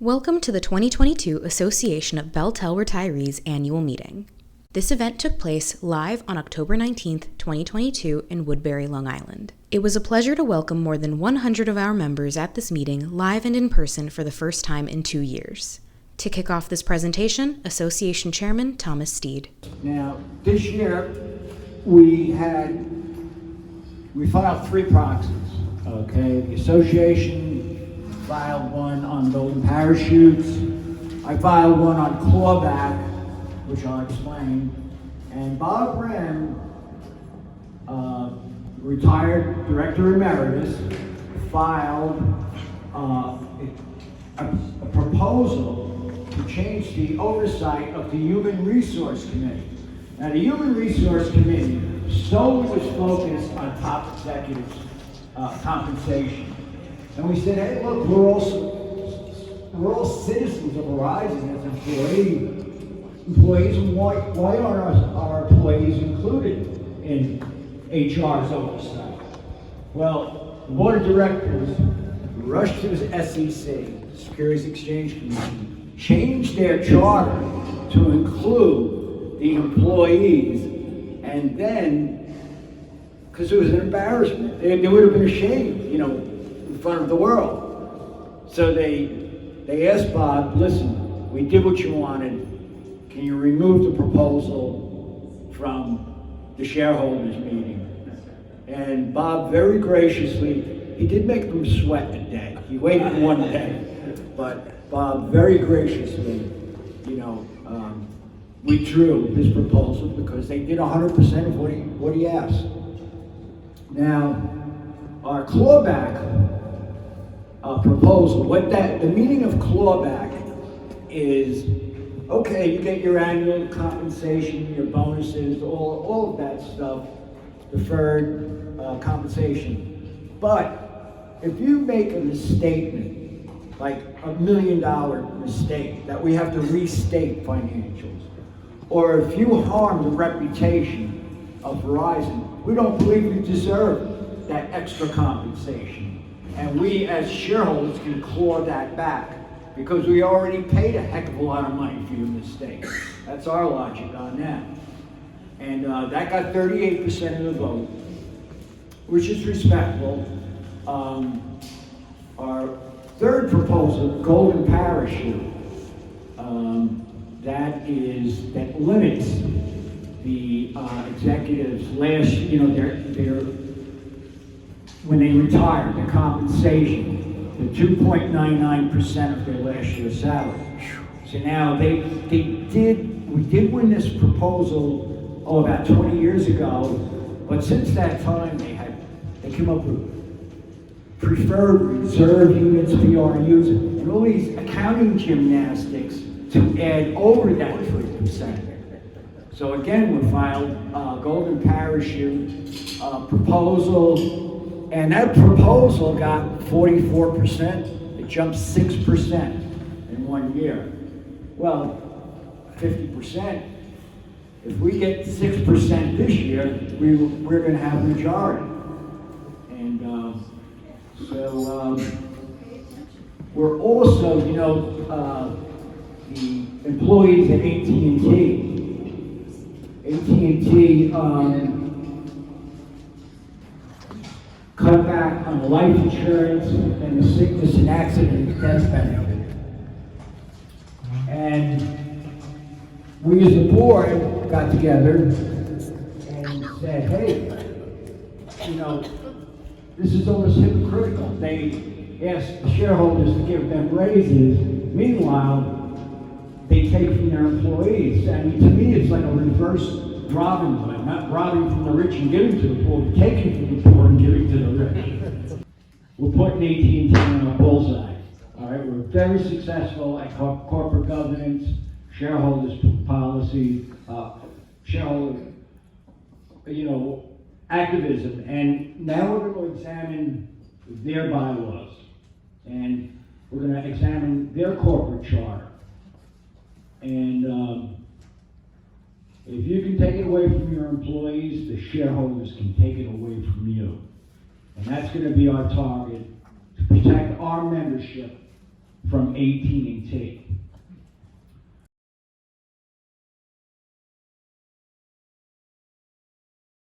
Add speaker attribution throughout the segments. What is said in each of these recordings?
Speaker 1: Welcome to the 2022 Association of BellTel Retirees annual meeting. This event took place live on October 19th, 2022 in Woodbury, Long Island. It was a pleasure to welcome more than 100 of our members at this meeting live and in person for the first time in 2 years. To kick off this presentation, Association Chairman Thomas Steed.
Speaker 2: Now, this year we filed 3 proxies. Okay, the association filed one on golden parachutes. I filed one on clawback, which I'll explain. And Bob Wren, retired director emeritus, filed a proposal to change the oversight of the Human Resource Committee. Now, the Human Resource Committee solely was focused on top executives' compensation. And we said, hey, look, we're all citizens of Verizon as employees, and why aren't our employees included in HR's oversight? Well, the board of directors rushed to the SEC, Securities Exchange Commission, changed their charter to include the employees, and then, because it was an embarrassment, they would have been ashamed, in front of the world. So they asked Bob, listen, we did what you wanted. Can you remove the proposal from the shareholders meeting? And Bob very graciously, he did make them sweat a day. He waited one day, but Bob very graciously, withdrew his proposal because they did 100% of what he asked. Now, our clawback proposal, the meaning of clawback is, okay, you get your annual compensation, your bonuses, all of that stuff, deferred compensation. But if you make a misstatement, like $1 million mistake that we have to restate financials, or if you harm the reputation of Verizon, we don't believe you deserve that extra compensation. And we as shareholders can claw that back because we already paid a heck of a lot of money for your mistake. That's our logic on that. And that got 38% of the vote, which is respectable. Our third proposal, golden parachute, that limits the executives when they retire, their compensation to 2.99% of their last year's salary. So now we did win this proposal about 20 years ago, but since that time they came up with preferred reserve units, PRUs, and all these accounting gymnastics to add over that 3%. So again, we filed a golden parachute proposal, and that proposal got 44%. It jumped 6% in 1 year. Well, 50%. If we get 6% this year, we're going to have a majority. And we're also, the employees at AT&T cut back on the life insurance and the sickness and accident and death benefit. And we as a board got together and said, hey, this is almost hypocritical. They asked the shareholders to give them raises. Meanwhile, they take from their employees. I mean, to me, it's like a reverse Robin Hood, not robbing from the rich and giving to the poor, but taking from the poor and giving to the rich. We're putting AT&T on a bullseye. All right, we're very successful at corporate governance, shareholders policy, shareholder, activism, and now we're going to examine their bylaws, and we're going to examine their corporate charter. And if you can take it away from your employees, the shareholders can take it away from you. And that's going to be our target, to protect our membership from AT&T.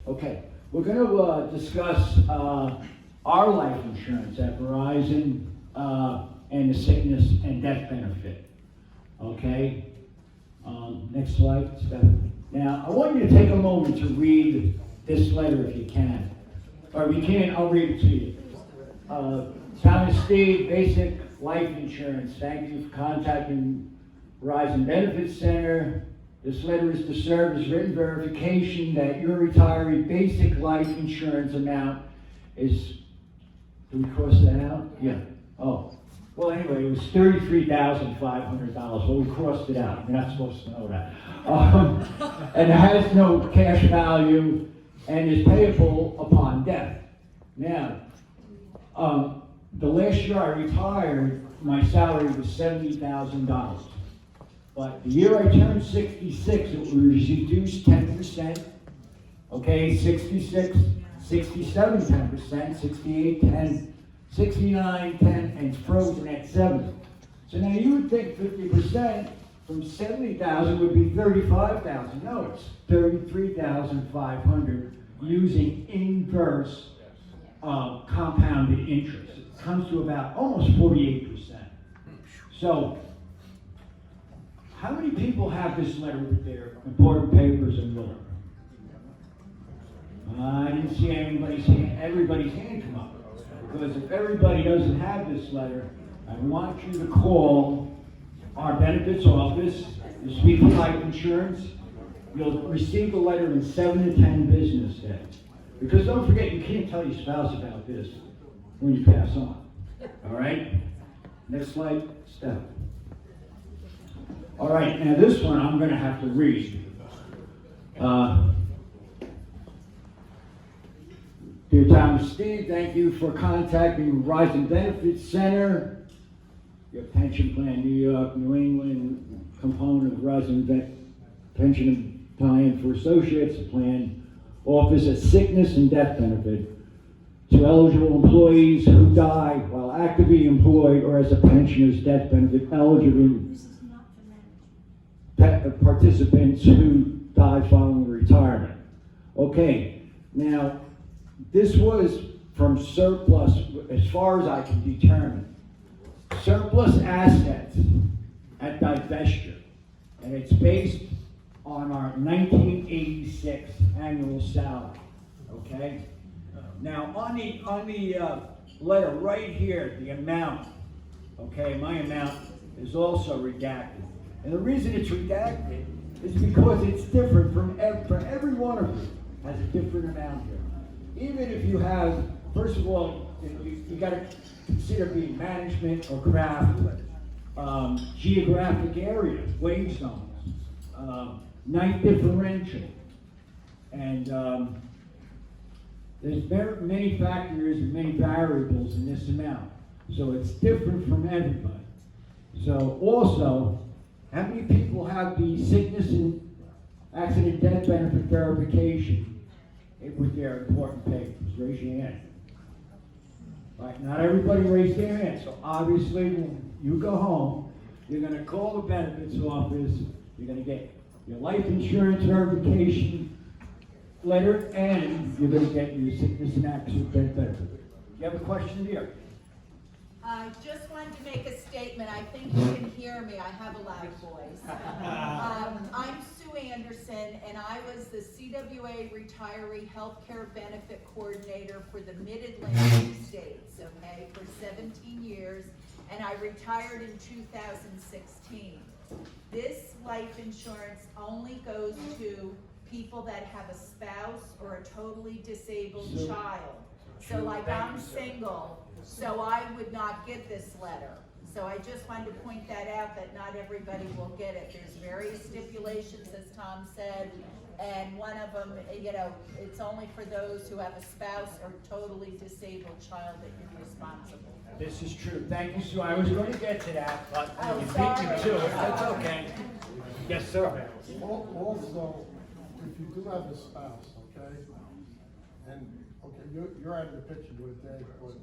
Speaker 2: Okay, we're going to discuss our life insurance at Verizon and the sickness and death benefit. Okay, next slide, Stephanie. Now, I want you to take a moment to read this letter if you can. Or if you can't, I'll read it to you. Thomas Steed, Basic Life Insurance. Thank you for contacting Verizon Benefits Center. This letter is to serve as written verification that your retiree basic life insurance amount is, did we cross that out? Yeah. Oh. Well, anyway, it was $33,500. Well, we crossed it out. You're not supposed to know that. And it has no cash value and is payable upon death. Now, the last year I retired, my salary was $70,000. But the year I turned 66, it was reduced 10%. Okay, 66, 67, 10%, 68, 10, 69, 10, and it's frozen at 7. So now you would think 50% from 70,000 would be 35,000. No, it's 33,500 using inverse compounded interest. It comes to about almost 48%. So, how many people have this letter with their important papers and will? I didn't see everybody's hand come up. Because if everybody doesn't have this letter, I want you to call our benefits office, the Speed for Life Insurance. You'll receive the letter in 7 to 10 business days. Because don't forget, you can't tell your spouse about this when you pass on. All right? Next slide, Steph. All right, now this one I'm going to have to read. Dear Thomas Steed, thank you for contacting Verizon Benefits Center, your pension plan, New York, New England component of Verizon Pension Plan for Associates plan offers a sickness and death benefit to eligible employees who die while actively employed or as a pensioner's death benefit eligible participants who die following retirement. Okay, now this was from surplus, as far as I can determine, surplus assets at divestiture, and it's based on our 1986 annual salary. Okay. Now on the letter right here, the amount. Okay, my amount is also redacted. And the reason it's redacted is because it's different for every one of you has a different amount here. Even if you have, first of all, you got to consider being management or craft, geographic area, wage zones, night differential, and there's many factors and many variables in this amount. So it's different from everybody. So also, how many people have the sickness and accident death benefit verification with their important papers? Raise your hand. Right, not everybody raised their hand. So obviously, when you go home, you're going to call the benefits office. You're going to get your life insurance verification letter, and you're going to get your sickness and accident death benefit. You have a question here?
Speaker 3: I just wanted to make a statement. I think you can hear me. I have a loud voice. I'm Sue Anderson, and I was the CWA Retiree Healthcare Benefit Coordinator for the Mid-Atlantic states, okay, for 17 years, and I retired in 2016. This life insurance only goes to people that have a spouse or a totally disabled child. So like I'm single, so I would not get this letter. So I just wanted to point that out, that not everybody will get it. There's various stipulations, as Tom said, and one of them, you know, it's only for those who have a spouse or totally disabled child that you're responsible for.
Speaker 2: This is true. Thank you, Sue. I was going to get to that, but
Speaker 3: Oh,
Speaker 2: you beat
Speaker 3: sorry.
Speaker 2: me to it. That's okay. Yes, sir.
Speaker 4: Also, if you do have a spouse, okay, and you're out of the picture with that, but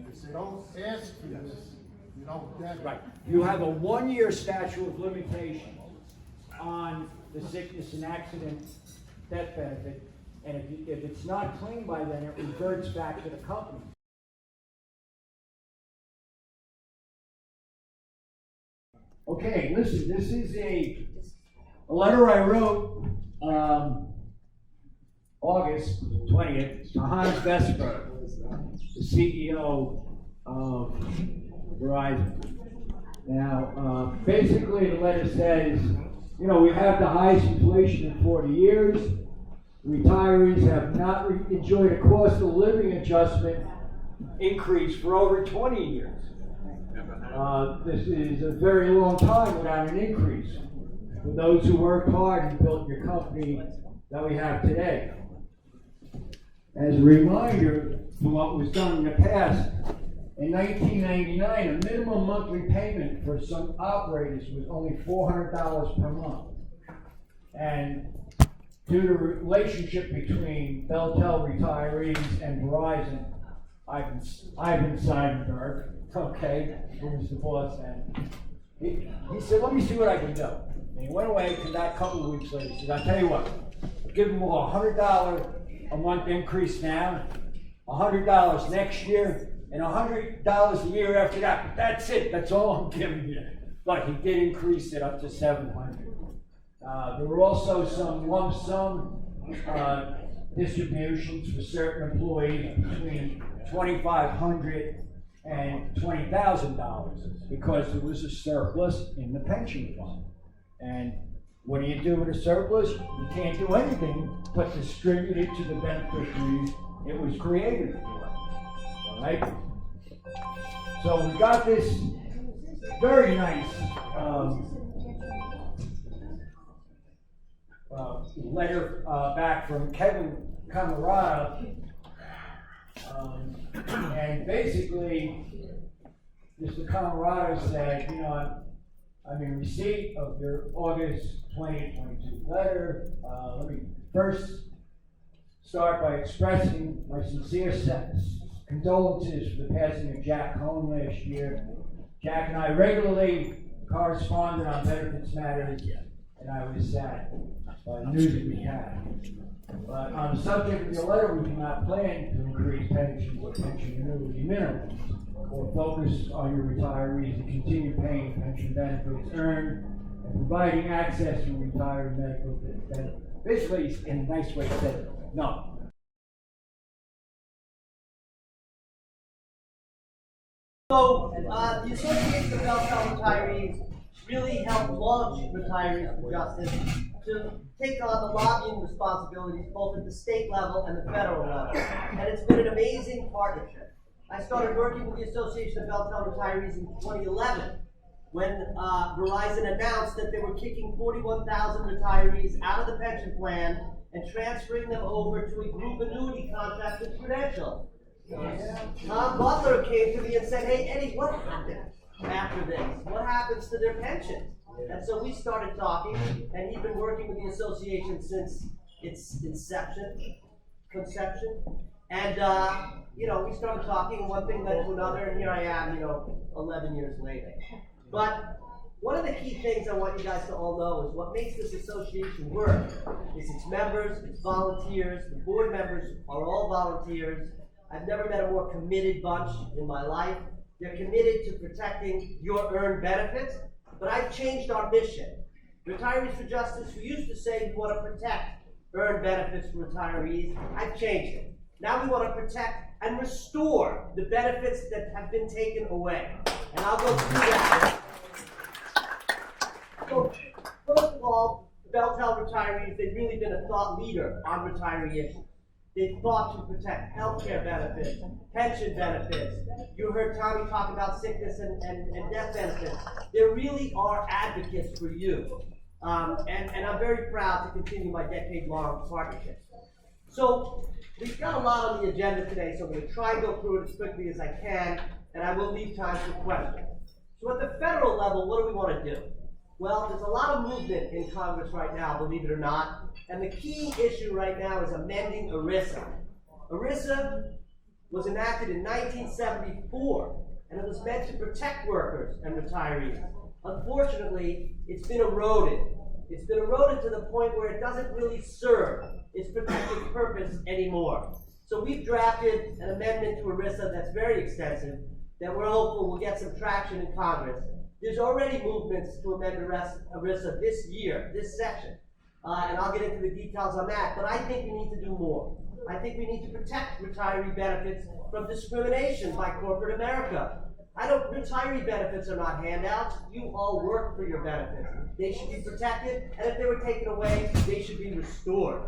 Speaker 4: if they don't ask for this, You don't get it.
Speaker 2: Right. You have a 1-year statute of limitations on the sickness and accident death benefit, and if it's not claimed by then, it reverts back to the company. Okay, listen, this is a letter I wrote August 20th to Hans Vesper, the CEO of Verizon. Now, basically the letter says, you know, we have the highest inflation in 40 years. Retirees have not enjoyed a cost of living adjustment increase for over 20 years. This is a very long time without an increase for those who worked hard and built your company that we have today. As a reminder to what was done in the past, in 1999, a minimum monthly payment for some operators was only $400 per month. And due to the relationship between BellTel Retirees and Verizon, Ivan Seidenberg, okay, who was the boss then, he said, let me see what I can do. And he went away to that couple of weeks later. He said, I'll tell you what, give them all $100 a month increase now, $100 next year, and $100 a year after that. But that's it. That's all I'm giving you. But he did increase it up to $700. There were also some lump sum distributions for certain employees between $2,500 and $20,000 because there was a surplus in the pension fund. And what do you do with a surplus? You can't do anything but distribute it to the beneficiaries it was created for. All right? So we got this very nice letter back from Kevin Camarada, and basically Mr. Camarada said, you know, I'm in receipt of your August 2022 letter. Let me first start by expressing my sincere condolences for the passing of Jack Home last year. Jack and I regularly corresponded on benefits matters, and I was sad by the news that we had. But on the subject of your letter, we do not plan to increase pensions or pension annuity minimums, or focus on your retirees and continue paying pension benefits earned and providing access to retiree medical benefits. Basically, in a nice way, said no.
Speaker 5: So, the Association of BellTel Retirees really helped launch Retirees for Justice to take on the lobbying responsibilities both at the state level and the federal level. And it's been an amazing partnership. I started working with the Association of BellTel Retirees in 2011 when Verizon announced that they were kicking 41,000 retirees out of the pension plan and transferring them over to a group annuity contract with Prudential. Tom Butler came to me and said, hey, Eddie, what happened after this? What happens to their pensions? And so we started talking, and he's been working with the association since its conception. And, we started talking, and one thing led to another, and here I am, 11 years later. But one of the key things I want you guys to all know is what makes this association work is its members, its volunteers. The board members are all volunteers. I've never met a more committed bunch in my life. They're committed to protecting your earned benefits, but I've changed our mission. Retirees for Justice, who used to say we want to protect earned benefits for retirees, I've changed it. Now we want to protect and restore the benefits that have been taken away. And I'll go through that. So, first of all, BellTel Retirees, they've really been a thought leader on retiree issues. They've fought to protect health care benefits, pension benefits. You heard Tommy talk about sickness and death benefits. They really are advocates for you. And I'm very proud to continue my decade-long partnership. So we've got a lot on the agenda today, so I'm going to try and go through it as quickly as I can, and I will leave time for questions. So at the federal level, what do we want to do? Well, there's a lot of movement in Congress right now, believe it or not. And the key issue right now is amending ERISA. ERISA was enacted in 1974 and it was meant to protect workers and retirees. Unfortunately, it's been eroded. It's been eroded to the point where it doesn't really serve its protective purpose anymore. So we've drafted an amendment to ERISA that's very extensive, that we're hopeful will get some traction in Congress. There's already movements to amend ERISA this year, this session, and I'll get into the details on that, but I think we need to do more. I think we need to protect retiree benefits from discrimination by corporate America. Retiree benefits are not handouts. You all work for your benefits. They should be protected, and if they were taken away, they should be restored.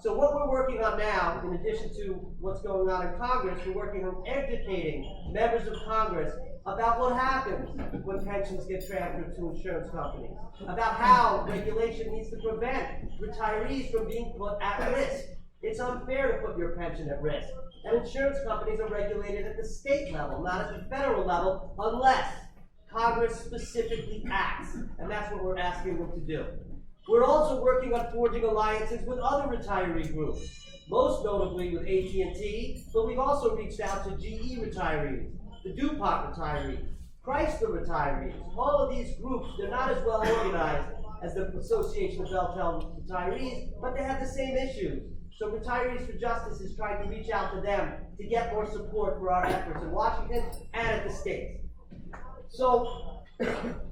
Speaker 5: So what we're working on now, in addition to what's going on in Congress, we're working on educating members of Congress about what happens when pensions get transferred to insurance companies, about how regulation needs to prevent retirees from being put at risk. It's unfair to put your pension at risk. And insurance companies are regulated at the state level, not at the federal level, unless Congress specifically acts. And that's what we're asking them to do. We're also working on forging alliances with other retiree groups, most notably with AT&T, but we've also reached out to GE retirees, the DuPont retirees, Chrysler retirees. All of these groups, they're not as well organized as the Association of BellTel Retirees, but they have the same issues. So Retirees for Justice is trying to reach out to them to get more support for our efforts in Washington and at the states. So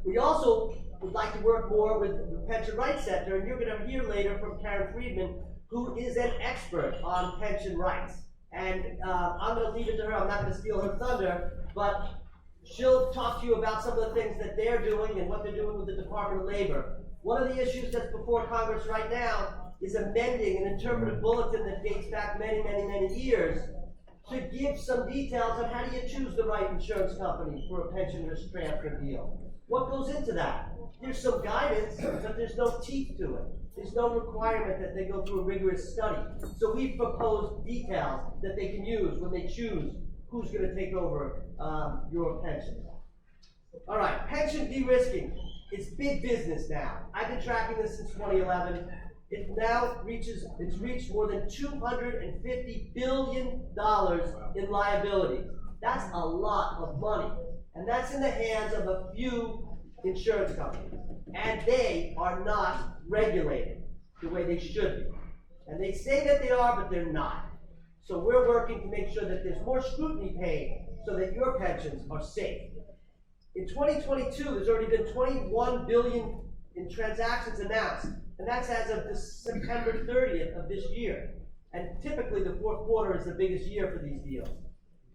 Speaker 5: we also would like to work more with the pension rights sector, and you're going to hear later from Karen Friedman, who is an expert on pension rights. And I'm going to leave it to her. I'm not going to steal her thunder, but she'll talk to you about some of the things that they're doing and what they're doing with the Department of Labor. One of the issues that's before Congress right now is amending an interpretive bulletin that dates back many, many, many years to give some details on how do you choose the right insurance company for a pension risk transfer deal. What goes into that? There's some guidance, but there's no teeth to it. There's no requirement that they go through a rigorous study. So we've proposed details that they can use when they choose who's going to take over your pension. All right, pension de-risking. It's big business now. I've been tracking this since 2011. It now it's reached more than $250 billion in liabilities. That's a lot of money. And that's in the hands of a few insurance companies. And they are not regulated the way they should be. And they say that they are, but they're not. So we're working to make sure that there's more scrutiny paid so that your pensions are safe. In 2022, there's already been 21 billion in transactions announced. And that's as of September 30th of this year. And typically the fourth quarter is the biggest year for these deals.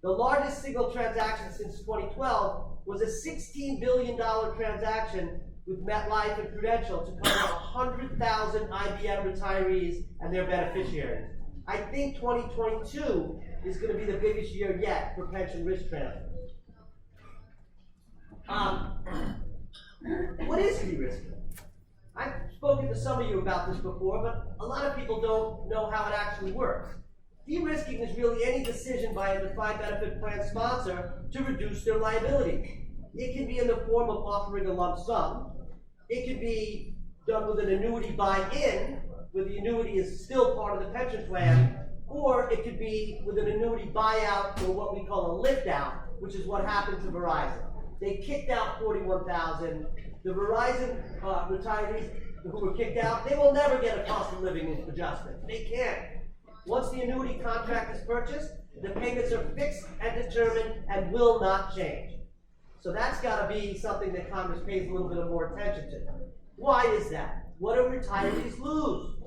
Speaker 5: The largest single transaction since 2012 was a $16 billion transaction with MetLife and Prudential to cover 100,000 IBM retirees and their beneficiaries. I think 2022 is going to be the biggest year yet for pension risk transfers. What is de-risking? I've spoken to some of you about this before, but a lot of people don't know how it actually works. De-risking is really any decision by a defined benefit plan sponsor to reduce their liability. It can be in the form of offering a lump sum. It can be done with an annuity buy-in, where the annuity is still part of the pension plan, or it could be with an annuity buyout or what we call a lift-out, which is what happened to Verizon. They kicked out 41,000. The Verizon retirees who were kicked out, they will never get a cost of living adjustment. They can't. Once the annuity contract is purchased, the payments are fixed and determined and will not change. So that's got to be something that Congress pays a little bit of more attention to. Why is that? What do retirees lose?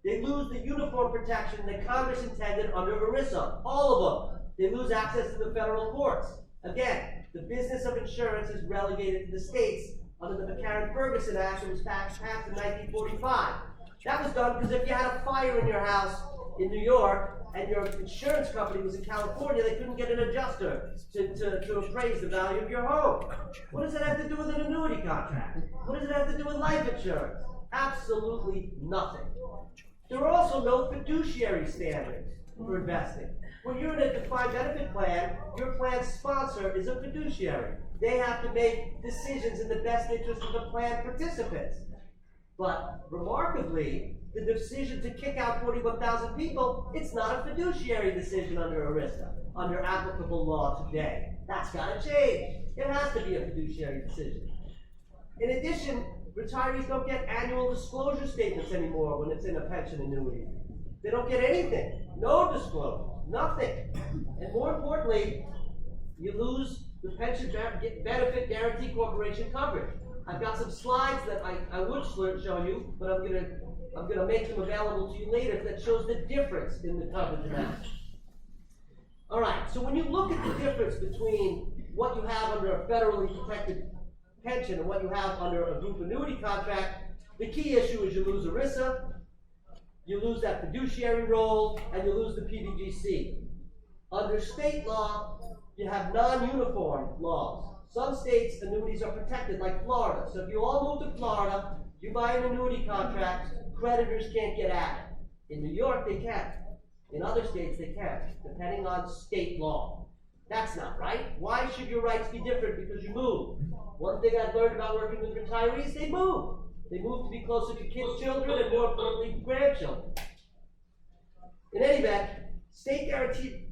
Speaker 5: They lose the uniform protection that Congress intended under ERISA, all of them. They lose access to the federal courts. Again, the business of insurance is relegated to the states under the McCarran-Ferguson Act that was passed in 1945. That was done because if you had a fire in your house in New York and your insurance company was in California, they couldn't get an adjuster to appraise the value of your home. What does that have to do with an annuity contract? What does it have to do with life insurance? Absolutely nothing. There are also no fiduciary standards for investing. When you're in a defined benefit plan, your plan sponsor is a fiduciary. They have to make decisions in the best interest of the plan participants. But remarkably, the decision to kick out 41,000 people, it's not a fiduciary decision under ERISA, under applicable law today. That's gotta change. It has to be a fiduciary decision. In addition, retirees don't get annual disclosure statements anymore when it's in a pension annuity. They don't get anything. No disclosure. Nothing. And more importantly, you lose the Pension Benefit Guaranty Corporation coverage. I've got some slides that I would show you, but I'm gonna make them available to you later that shows the difference in the coverage amount. All right, so when you look at the difference between what you have under a federally protected pension and what you have under a group annuity contract, the key issue is you lose ERISA, you lose that fiduciary role, and you lose the PBGC. Under state law, you have non-uniform laws. Some states, annuities are protected, like Florida. So if you all move to Florida, you buy an annuity contract, creditors can't get at it. In New York, they can. In other states, they can, depending on state law. That's not right. Why should your rights be different because you move? One thing I've learned about working with retirees, they move. They move to be closer to kids' children and, more importantly, grandchildren. In any event, state guarantee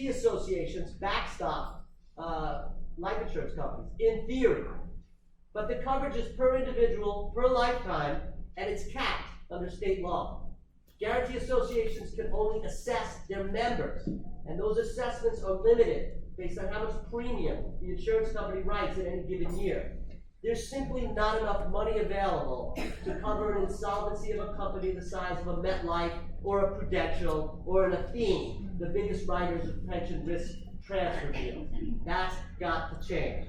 Speaker 5: associations backstop life insurance companies, in theory. But the coverage is per individual, per lifetime, and it's capped under state law. Guarantee associations can only assess their members, and those assessments are limited based on how much premium the insurance company writes in any given year. There's simply not enough money available to cover an insolvency of a company the size of a MetLife or a Prudential or an Athene, the biggest writers of pension risk transfer deals. That's got to change.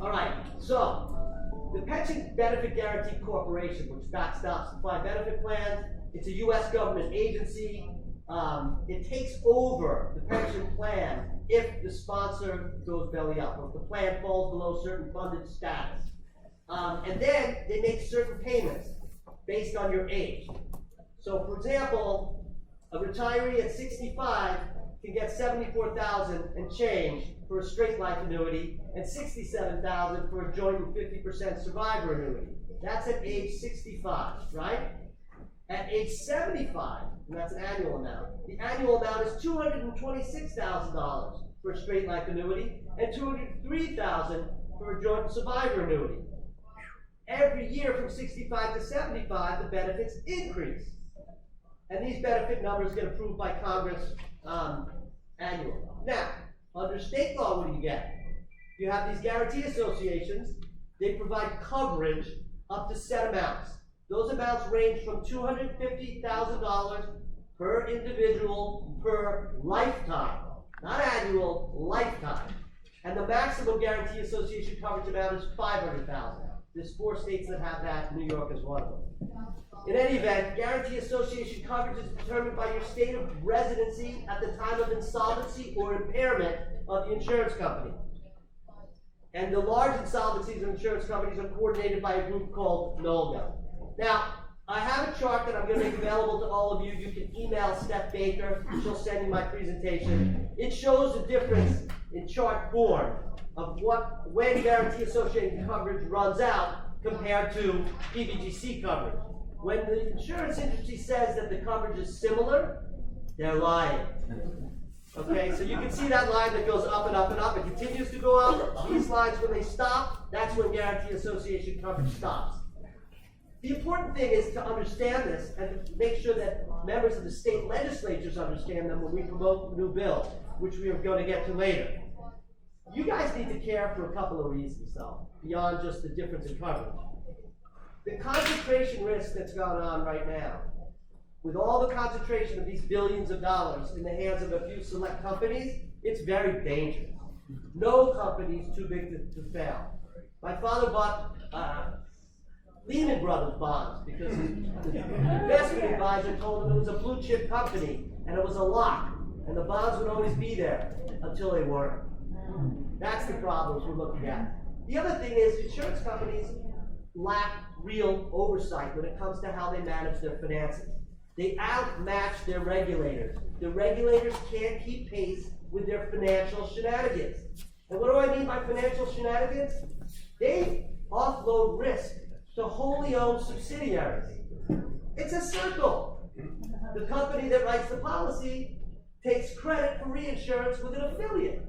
Speaker 5: All right, so the Pension Benefit Guaranty Corporation, which backstops defined benefit plans, it's a U.S. government agency. It takes over the pension plan if the sponsor goes belly up, or if the plan falls below certain funded status. And then they make certain payments based on your age. So for example, a retiree at 65 can get $74,000 and change for a straight life annuity, and $67,000 for a joint and 50% survivor annuity. That's at age 65, right? At age 75, and that's an annual amount, the annual amount is $226,000 for a straight life annuity, and $203,000 for a joint and survivor annuity. Every year from 65 to 75, the benefits increase. And these benefit numbers get approved by Congress annually. Now, under state law, what do you get? You have these guarantee associations. They provide coverage up to set amounts. Those amounts range from $250,000 per individual per lifetime, not annual, lifetime. And the maximum guarantee association coverage amount is $500,000. There's 4 states that have that. New York is one of them. In any event, guarantee association coverage is determined by your state of residency at the time of insolvency or impairment of the insurance company. And the large insolvencies of insurance companies are coordinated by a group called NOLGA. Now, I have a chart that I'm going to make available to all of you. You can email Steph Baker. She'll send you my presentation. It shows the difference in chart form of when guarantee associated coverage runs out compared to PBGC coverage. When the insurance industry says that the coverage is similar, they're lying. Okay, so you can see that line that goes up and up and up. It continues to go up. These lines, when they stop, that's when guarantee association coverage stops. The important thing is to understand this and to make sure that members of the state legislatures understand them when we promote new bills, which we are going to get to later. You guys need to care for a couple of reasons, though, beyond just the difference in coverage. The concentration risk that's going on right now, with all the concentration of these billions of dollars in the hands of a few select companies, it's very dangerous. No company is too big to fail. My father bought Lehman Brothers bonds because his investment advisor told him it was a blue chip company and it was a lock, and the bonds would always be there until they weren't. That's the problems we're looking at. The other thing is insurance companies lack real oversight when it comes to how they manage their finances. They outmatch their regulators. The regulators can't keep pace with their financial shenanigans. And what do I mean by financial shenanigans? They offload risk to wholly owned subsidiaries. It's a circle. The company that writes the policy takes credit for reinsurance with an affiliate.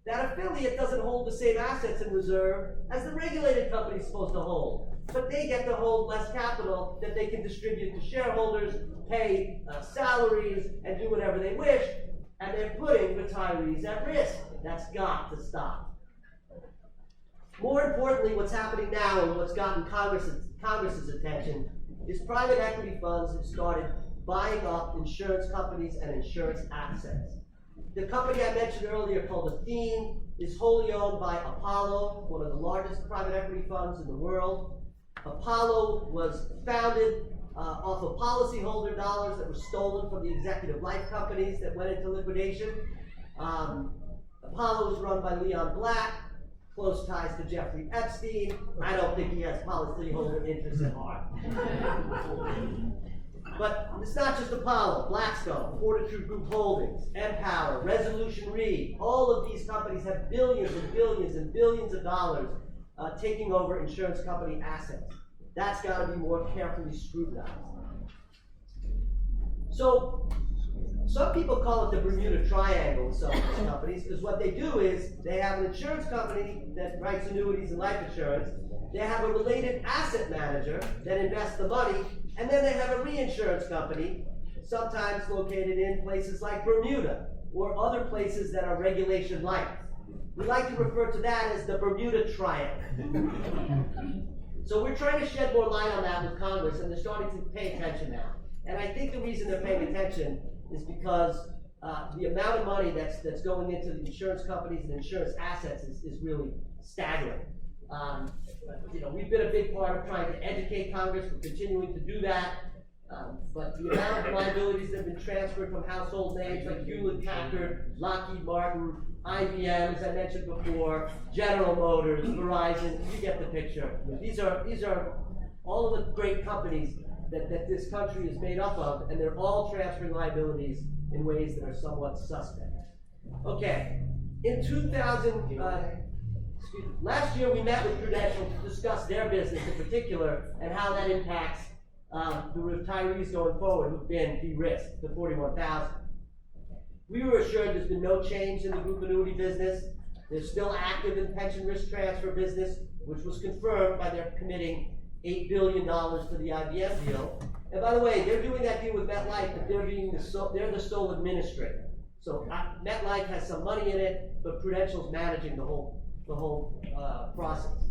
Speaker 5: That affiliate doesn't hold the same assets in reserve as the regulated company is supposed to hold, but they get to hold less capital that they can distribute to shareholders, pay salaries, and do whatever they wish, and they're putting retirees at risk. That's got to stop. More importantly, what's happening now and what's gotten Congress's attention is private equity funds have started buying up insurance companies and insurance assets. The company I mentioned earlier called Steed is wholly owned by Apollo, one of the largest private equity funds in the world. Apollo was founded off of policyholder dollars that were stolen from the executive life companies that went into liquidation. Apollo is run by Leon Black, close ties to Jeffrey Epstein. I don't think he has policyholder interests at heart. But it's not just Apollo, Blackstone, Fortitude Group Holdings, Empower, Resolution Re. All of these companies have billions and billions and billions of dollars taking over insurance company assets. That's got to be more carefully scrutinized. So, some people call it the Bermuda Triangle in some of these companies, because what they do is they have an insurance company that writes annuities and life insurance. They have a related asset manager that invests the money, and then they have a reinsurance company, sometimes located in places like Bermuda or other places that are regulation light. We like to refer to that as the Bermuda Triangle. So we're trying to shed more light on that with Congress, and they're starting to pay attention now. And I think the reason they're paying attention is because the amount of money that's going into the insurance companies and insurance assets is really staggering. We've been a big part of trying to educate Congress. We're continuing to do that. But the amount of liabilities that have been transferred from household names like Hewlett-Packard, Lockheed Martin, IBM, as I mentioned before, General Motors, Verizon, you get the picture. These are all of the great companies that this country is made up of, and they're all transferring liabilities in ways that are somewhat suspect. Okay, in last year we met with Prudential to discuss their business in particular and how that impacts the retirees going forward who've been de-risked, the 41,000. We were assured there's been no change in the group annuity business. They're still active in pension risk transfer business, which was confirmed by their committing $8 billion to the IBM deal. And by the way, they're doing that deal with MetLife, but they're the sole administrator. So MetLife has some money in it, but Prudential's managing the whole process.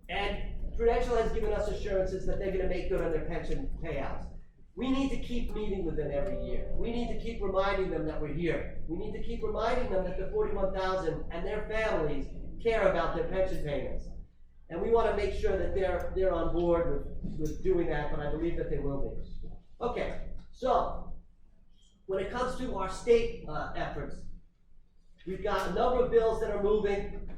Speaker 5: And Prudential has given us assurances that they're going to make good on their pension payouts. We need to keep meeting with them every year. We need to keep reminding them that we're here. We need to keep reminding them that the 41,000 and their families care about their pension payments. And we want to make sure that they're on board with doing that, but I believe that they will be. Okay, so when it comes to our state efforts, we've got a number of bills that are moving.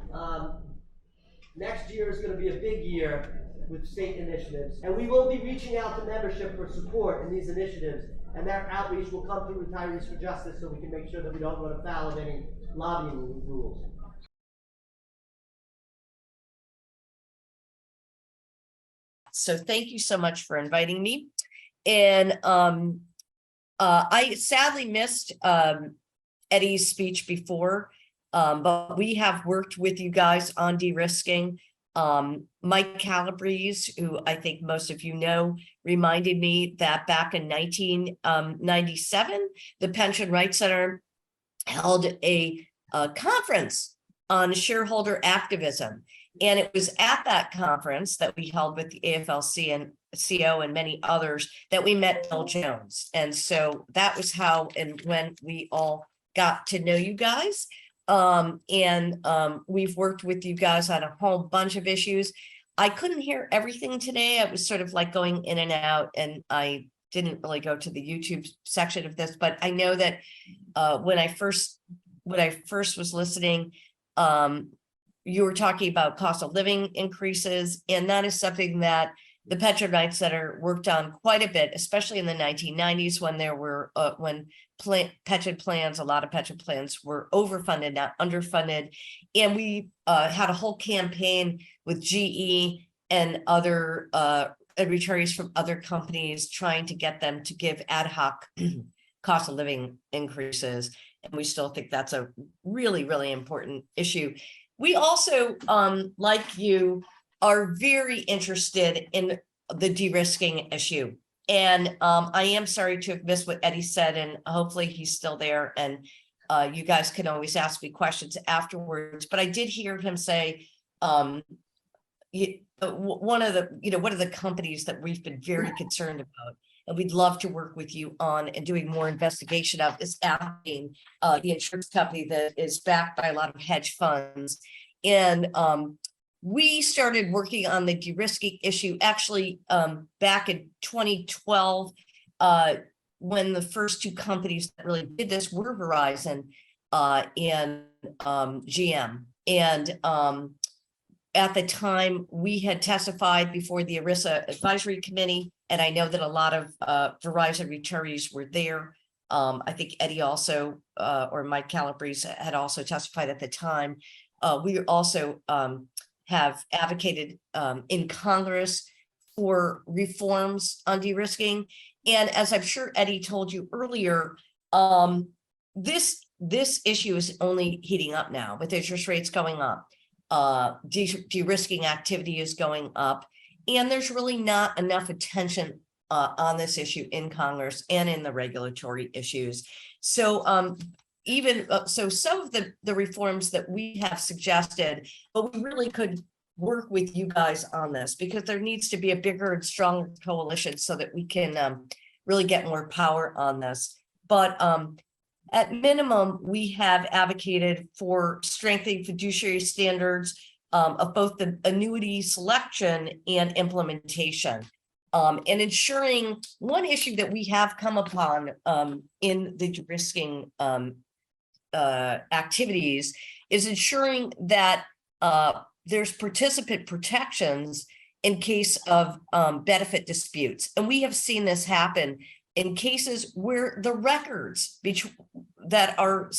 Speaker 5: Next year is going to be a big year with state initiatives, and we will be reaching out to membership for support in these initiatives, and that outreach will come through Retirees for Justice so we can make sure that we don't run afoul of any lobbying rules.
Speaker 6: So thank you so much for inviting me. And I sadly missed Eddie's speech before, but we have worked with you guys on de-risking. Mike Calabrese, who I think most of you know, reminded me that back in 1997, the Pension Rights Center held a conference on shareholder activism. And it was at that conference that we held with the AFL-C and CO and many others that we met Bill Jones. And so that was how and when we all got to know you guys. We've worked with you guys on a whole bunch of issues. I couldn't hear everything today. I was sort of like going in and out, and I didn't really go to the YouTube section of this, but I know that when I first was listening, you were talking about cost of living increases, and that is something that the Pension Rights Center worked on quite a bit, especially in the 1990s when there were pension plans, a lot of pension plans were overfunded, not underfunded. And we had a whole campaign with GE and other retirees from other companies trying to get them to give ad hoc cost of living increases. And we still think that's a really, really important issue. We also, like you, are very interested in the de-risking issue. And I am sorry to have missed what Eddie said, and hopefully he's still there. And you guys can always ask me questions afterwards. But I did hear him say, one of the companies that we've been very concerned about, and we'd love to work with you on and doing more investigation of, is Aberdeen, the insurance company that is backed by a lot of hedge funds. And we started working on the de-risking issue actually back in 2012, when the first two companies that really did this were Verizon and GM. And at the time, we had testified before the ERISA Advisory Committee, and I know that a lot of Verizon retirees were there. I think Eddie also, or Mike Calabrese had also testified at the time. We also have advocated in Congress for reforms on de-risking. And as I'm sure Eddie told you earlier, this issue is only heating up now with interest rates going up. De-risking activity is going up, and there's really not enough attention on this issue in Congress and in the regulatory issues. So so some of the reforms that we have suggested, but we really could work with you guys on this, because there needs to be a bigger and stronger coalition so that we can really get more power on this. But at minimum, we have advocated for strengthening fiduciary standards of both the annuity selection and implementation, and ensuring one issue that we have come upon in the de-risking activities is ensuring that there's participant protections in case of benefit disputes. And we have seen this happen in cases where the records that are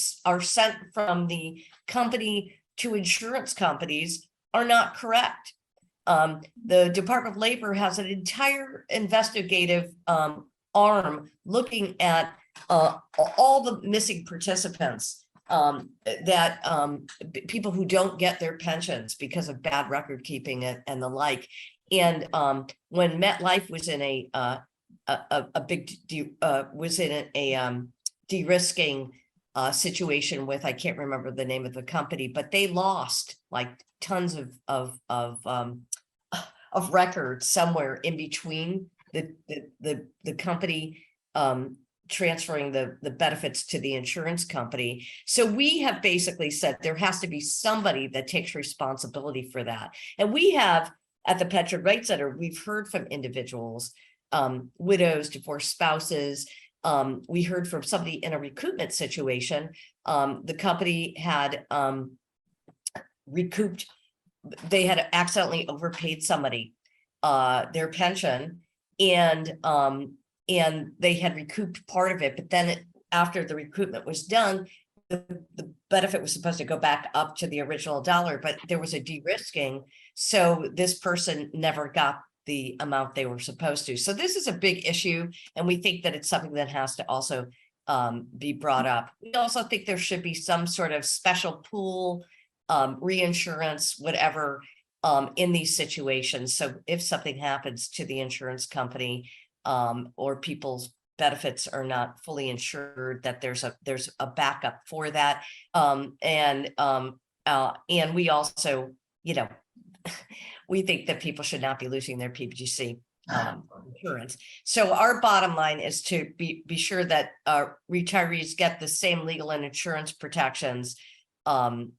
Speaker 6: sent from the company to insurance companies are not correct. The Department of Labor has an entire investigative arm looking at all the missing participants, that people who don't get their pensions because of bad record keeping and the like. And when MetLife was in a de-risking situation with, I can't remember the name of the company, but they lost like tons of records somewhere in between the company transferring the benefits to the insurance company. So we have basically said there has to be somebody that takes responsibility for that. And we have at the Pension Rights Center, we've heard from individuals, widows, divorced spouses. We heard from somebody in a recoupment situation. The company had recouped, they had accidentally overpaid somebody their pension, and they had recouped part of it, but then after the recoupment was done, the benefit was supposed to go back up to the original dollar, but there was a de-risking, so this person never got the amount they were supposed to. So this is a big issue, and we think that it's something that has to also be brought up. We also think there should be some sort of special pool, reinsurance, whatever, in these situations. So if something happens to the insurance company, or people's benefits are not fully insured, that there's a backup for that. And we also, we think that people should not be losing their PBGC insurance. So our bottom line is to be sure that retirees get the same legal and insurance protections in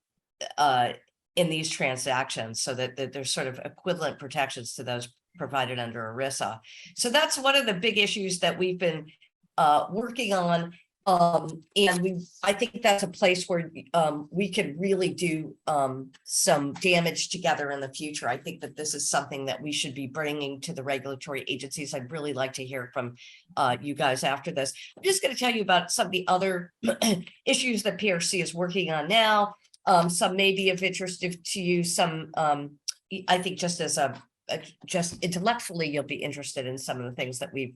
Speaker 6: these transactions, so that there's sort of equivalent protections to those provided under ERISA. So that's one of the big issues that we've been working on. And I think that's a place where we could really do some damage together in the future. I think that this is something that we should be bringing to the regulatory agencies. I'd really like to hear from you guys after this. I'm just going to tell you about some of the other issues that PRC is working on now. Some may be of interest to you, some I think just as a just intellectually, you'll be interested in some of the things that we've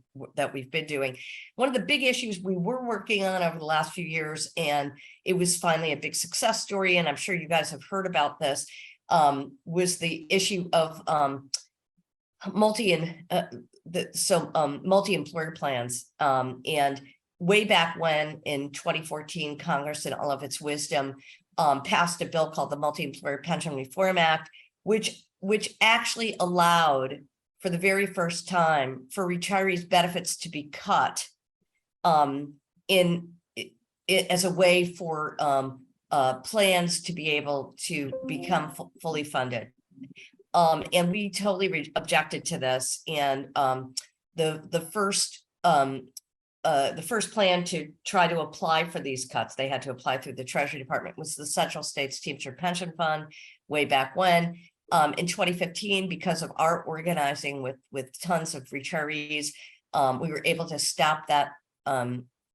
Speaker 6: been doing. One of the big issues we were working on over the last few years, and it was finally a big success story, and I'm sure you guys have heard about this, was the issue of multi-employer plans. And way back when, in 2014, Congress, in all of its wisdom, passed a bill called the Multi-Employer Pension Reform Act, which actually allowed, for the very first time, for retirees' benefits to be cut as a way for plans to be able to become fully funded. And we totally objected to this. And the first plan to try to apply for these cuts, they had to apply through the Treasury Department, was the Central States Teamster Pension Fund way back when. In 2015, because of our organizing with tons of retirees, we were able to stop that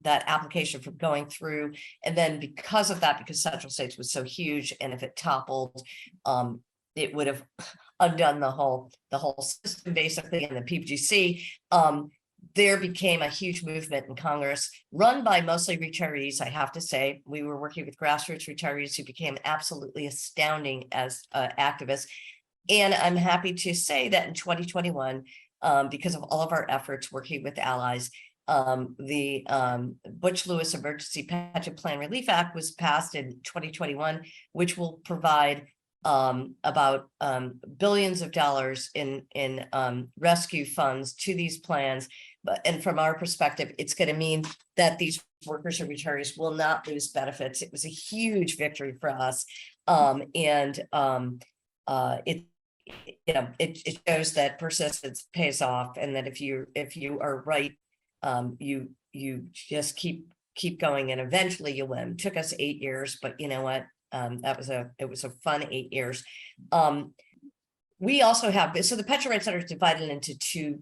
Speaker 6: application from going through. And then because of that, because Central States was so huge, and if it toppled, it would have undone the whole system, basically. In the PBGC, there became a huge movement in Congress, run by mostly retirees. I have to say, we were working with grassroots retirees who became absolutely astounding as activists. And I'm happy to say that in 2021, because of all of our efforts working with allies, the Butch-Lewis Emergency Pension Plan Relief Act was passed in 2021, which will provide about billions of dollars in rescue funds to these plans. And from our perspective, it's going to mean that these workers or retirees will not lose benefits. It was a huge victory for us. It shows that persistence pays off, and that if you are right, you just keep going, and eventually you'll win. It took us 8 years, but you know what? It was a fun 8 years. We also have, so the Pension Rights Center is divided into two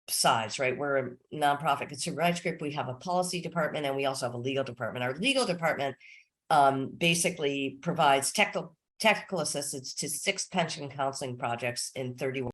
Speaker 6: sides, right? We're a nonprofit consumer rights group. We have a policy department, and we also have a legal department. Our legal department basically provides technical assistance to 6 pension counseling projects in 31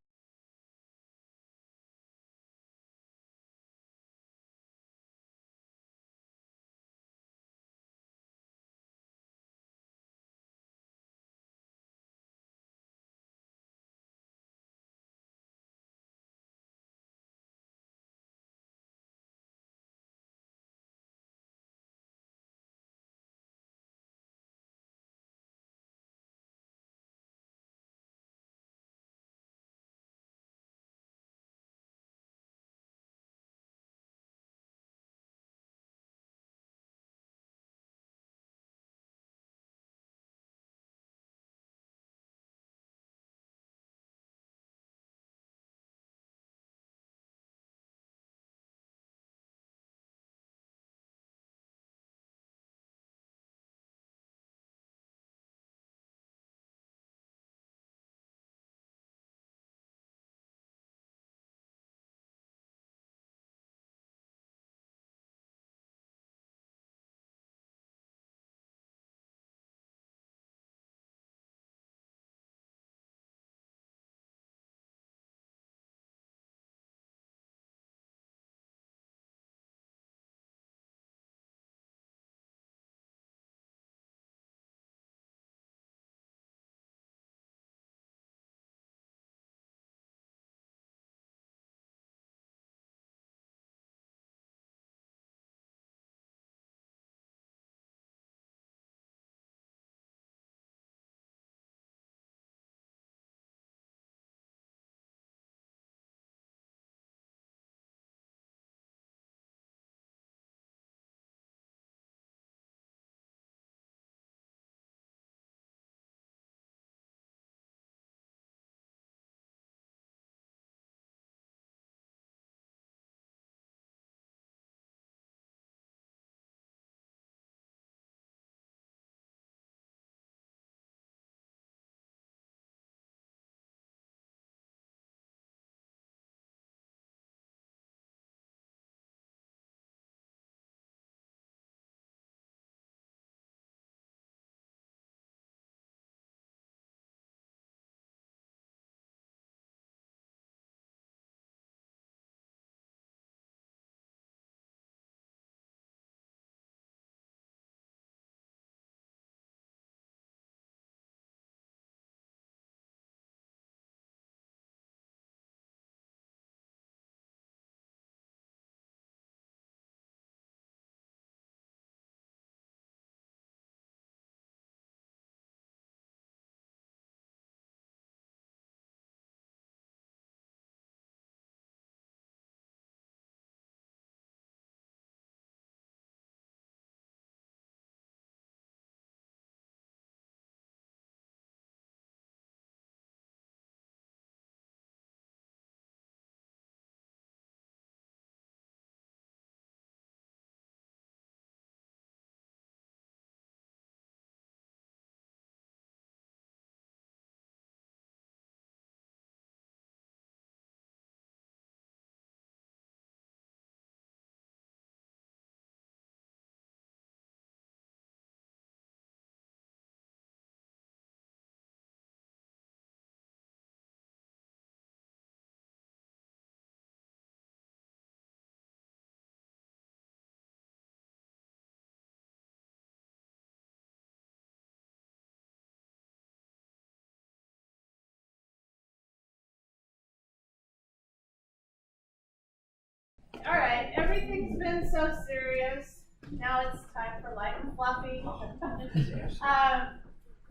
Speaker 7: All right, everything's been so serious. Now it's time for light and fluffy.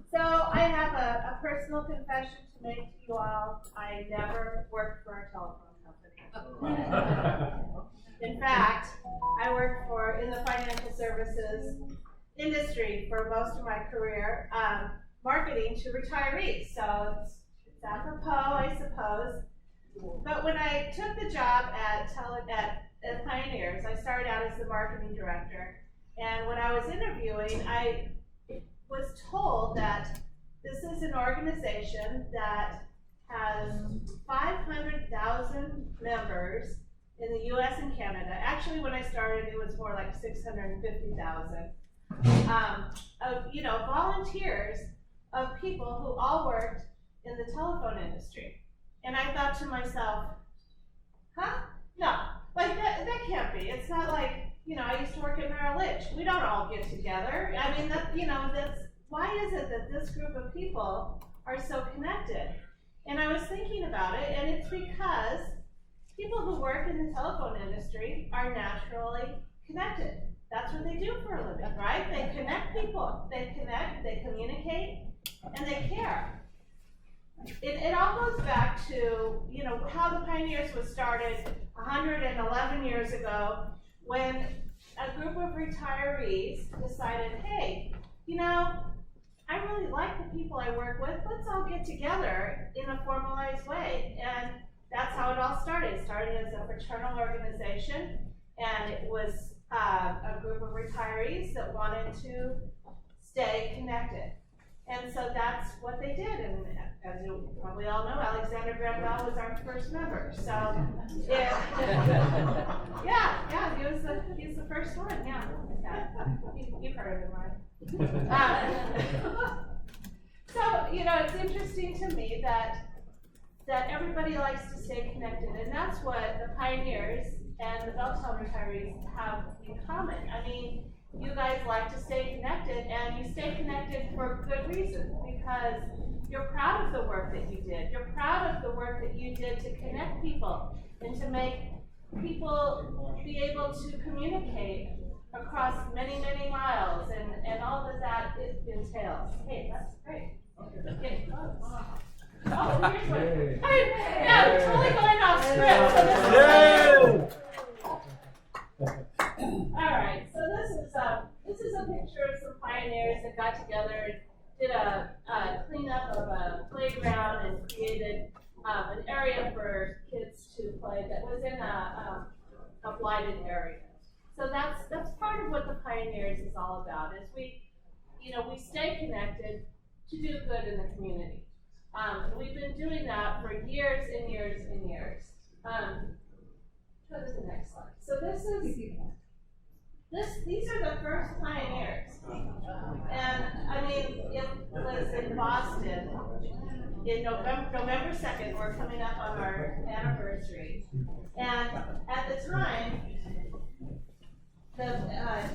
Speaker 7: So I have a personal confession to make to you all. I never worked for a telephone company. In fact, I worked in the financial services industry for most of my career, marketing to retirees. So it's apropos, I suppose. But when I took the job at Pioneers, I started out as the marketing director. And when I was interviewing, I was told that this is an organization that has 500,000 members in the US and Canada. Actually, when I started, it was more like 650,000. Of volunteers, of people who all worked in the telephone industry. And I thought to myself, no, like that can't be. It's not like, I used to work at Merrill Lynch. We don't all get together. I mean, why is it that this group of people are so connected? And I was thinking about it, and it's because people who work in the telephone industry are naturally connected. That's what they do for a living, right? They connect people. They connect, they communicate, and they care. It all goes back to, how the Pioneers was started 111 years ago when a group of retirees decided, hey, I really like the people I work with. Let's all get together in a formalized way. And that's how it all started. It started as a fraternal organization, and it was a group of retirees that wanted to stay connected. And so that's what they did. And as you probably all know, Alexander Graham Bell was our first member. So, yeah, he was the first one. Yeah, you've heard of him, right? So, it's interesting to me that everybody likes to stay connected, and that's what the Pioneers and the BellTel Retirees have in common. I mean, you guys like to stay connected, and you stay connected for good reason, because you're proud of the work that you did. You're proud of the work that you did to connect people and to make people be able to communicate across many, many miles and all that entails. Hey, that's great. Get close. Oh, here's one. Yeah, we're totally going off script. All right, so this is a picture of some pioneers that got together and did a cleanup of a playground and created an area for kids to play that was in a blighted area. So that's part of what the Pioneers is all about. Is we stay connected to do good in the community. We've been doing that for years and years and years. Go to the next slide. So these are the first Pioneers, and I mean it was in Boston in November 2nd. We're coming up on our anniversary, and at the time, the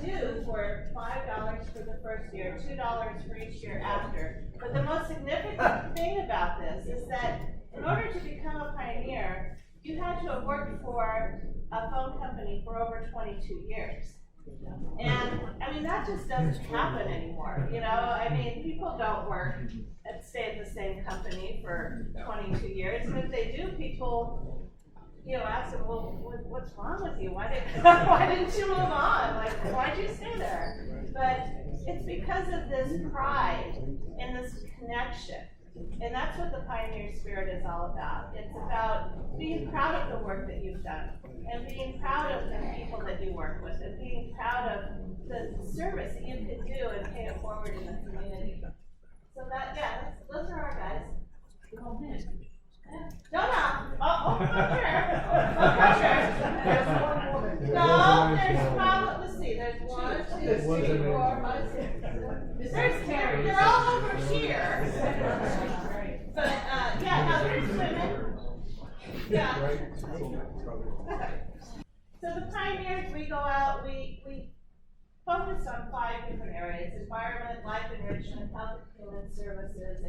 Speaker 7: dues were $5 for the first year, $2 for each year after. But the most significant thing about this is that in order to become a Pioneer, you had to have worked for a phone company for over 22 years. And I mean, that just doesn't happen anymore. I mean, people don't stay at the same company for 22 years. And if they do, people, ask them, well, what's wrong with you? Why didn't you move on? Like, why'd you stay there? But it's because of this pride and this connection. And that's what the Pioneer spirit is all about. It's about being proud of the work that you've done, and being proud of the people that you work with, and being proud of the service that you could do and pay it forward in the community. So those are our guys. No. Oh, pressure. No, there's probably, let's see, there's 1, 2, 3, 4, 5, 6. There's Terry. They're all over here. But, there's women. Yeah. So the Pioneers, we go out, we focus on 5 different areas: environment, life enrichment, health and human services,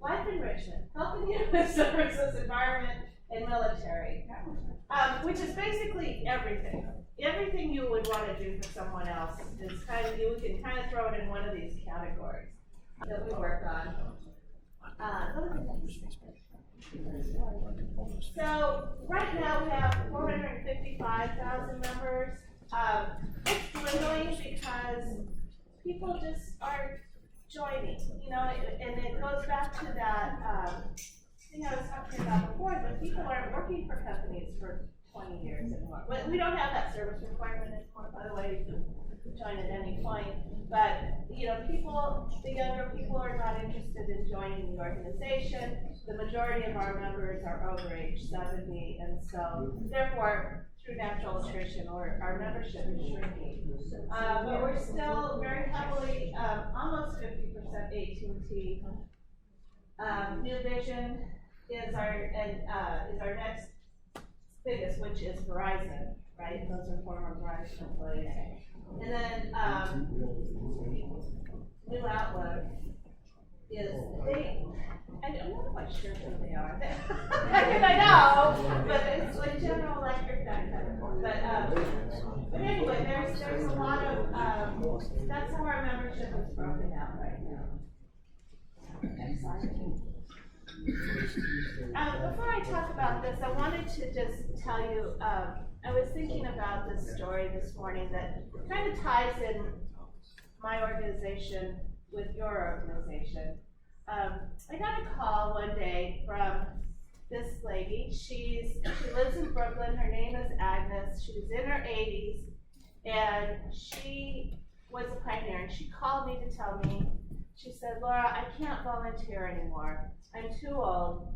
Speaker 7: life enrichment, health and human services, environment, and military. which is basically everything. Everything you would want to do for someone else is kind of, you can kind of throw it in one of these categories that we work on. So right now we have 455,000 members. It's dwindling because people just aren't joining, you know, and it goes back to that thing I was talking about before, that people aren't working for companies for 20 years anymore. We don't have that service requirement anymore, by the way, you can join at any point. But, you know, people, the younger people are not interested in joining the organization. The majority of our members are over age 70, and so therefore, through natural attrition, our membership is shrinking. But we're still very heavily, almost 50% AT&T. New Vision is our next biggest, which is Verizon, right? Those are former Verizon employees. And then New Outlook is I'm not quite sure who they are. I know, but it's like General Electric, that kind of. But anyway, there's a lot of that's how our membership is broken out right now. Next slide. Before I talk about this, I wanted to just tell you, I was thinking about this story this morning that kind of ties in my organization with your organization. I got a call one day from this lady. She lives in Brooklyn. Her name is Agnes. She was in her 80s, and she was a pioneer. And she called me to tell me, she said, Laura, I can't volunteer anymore. I'm too old.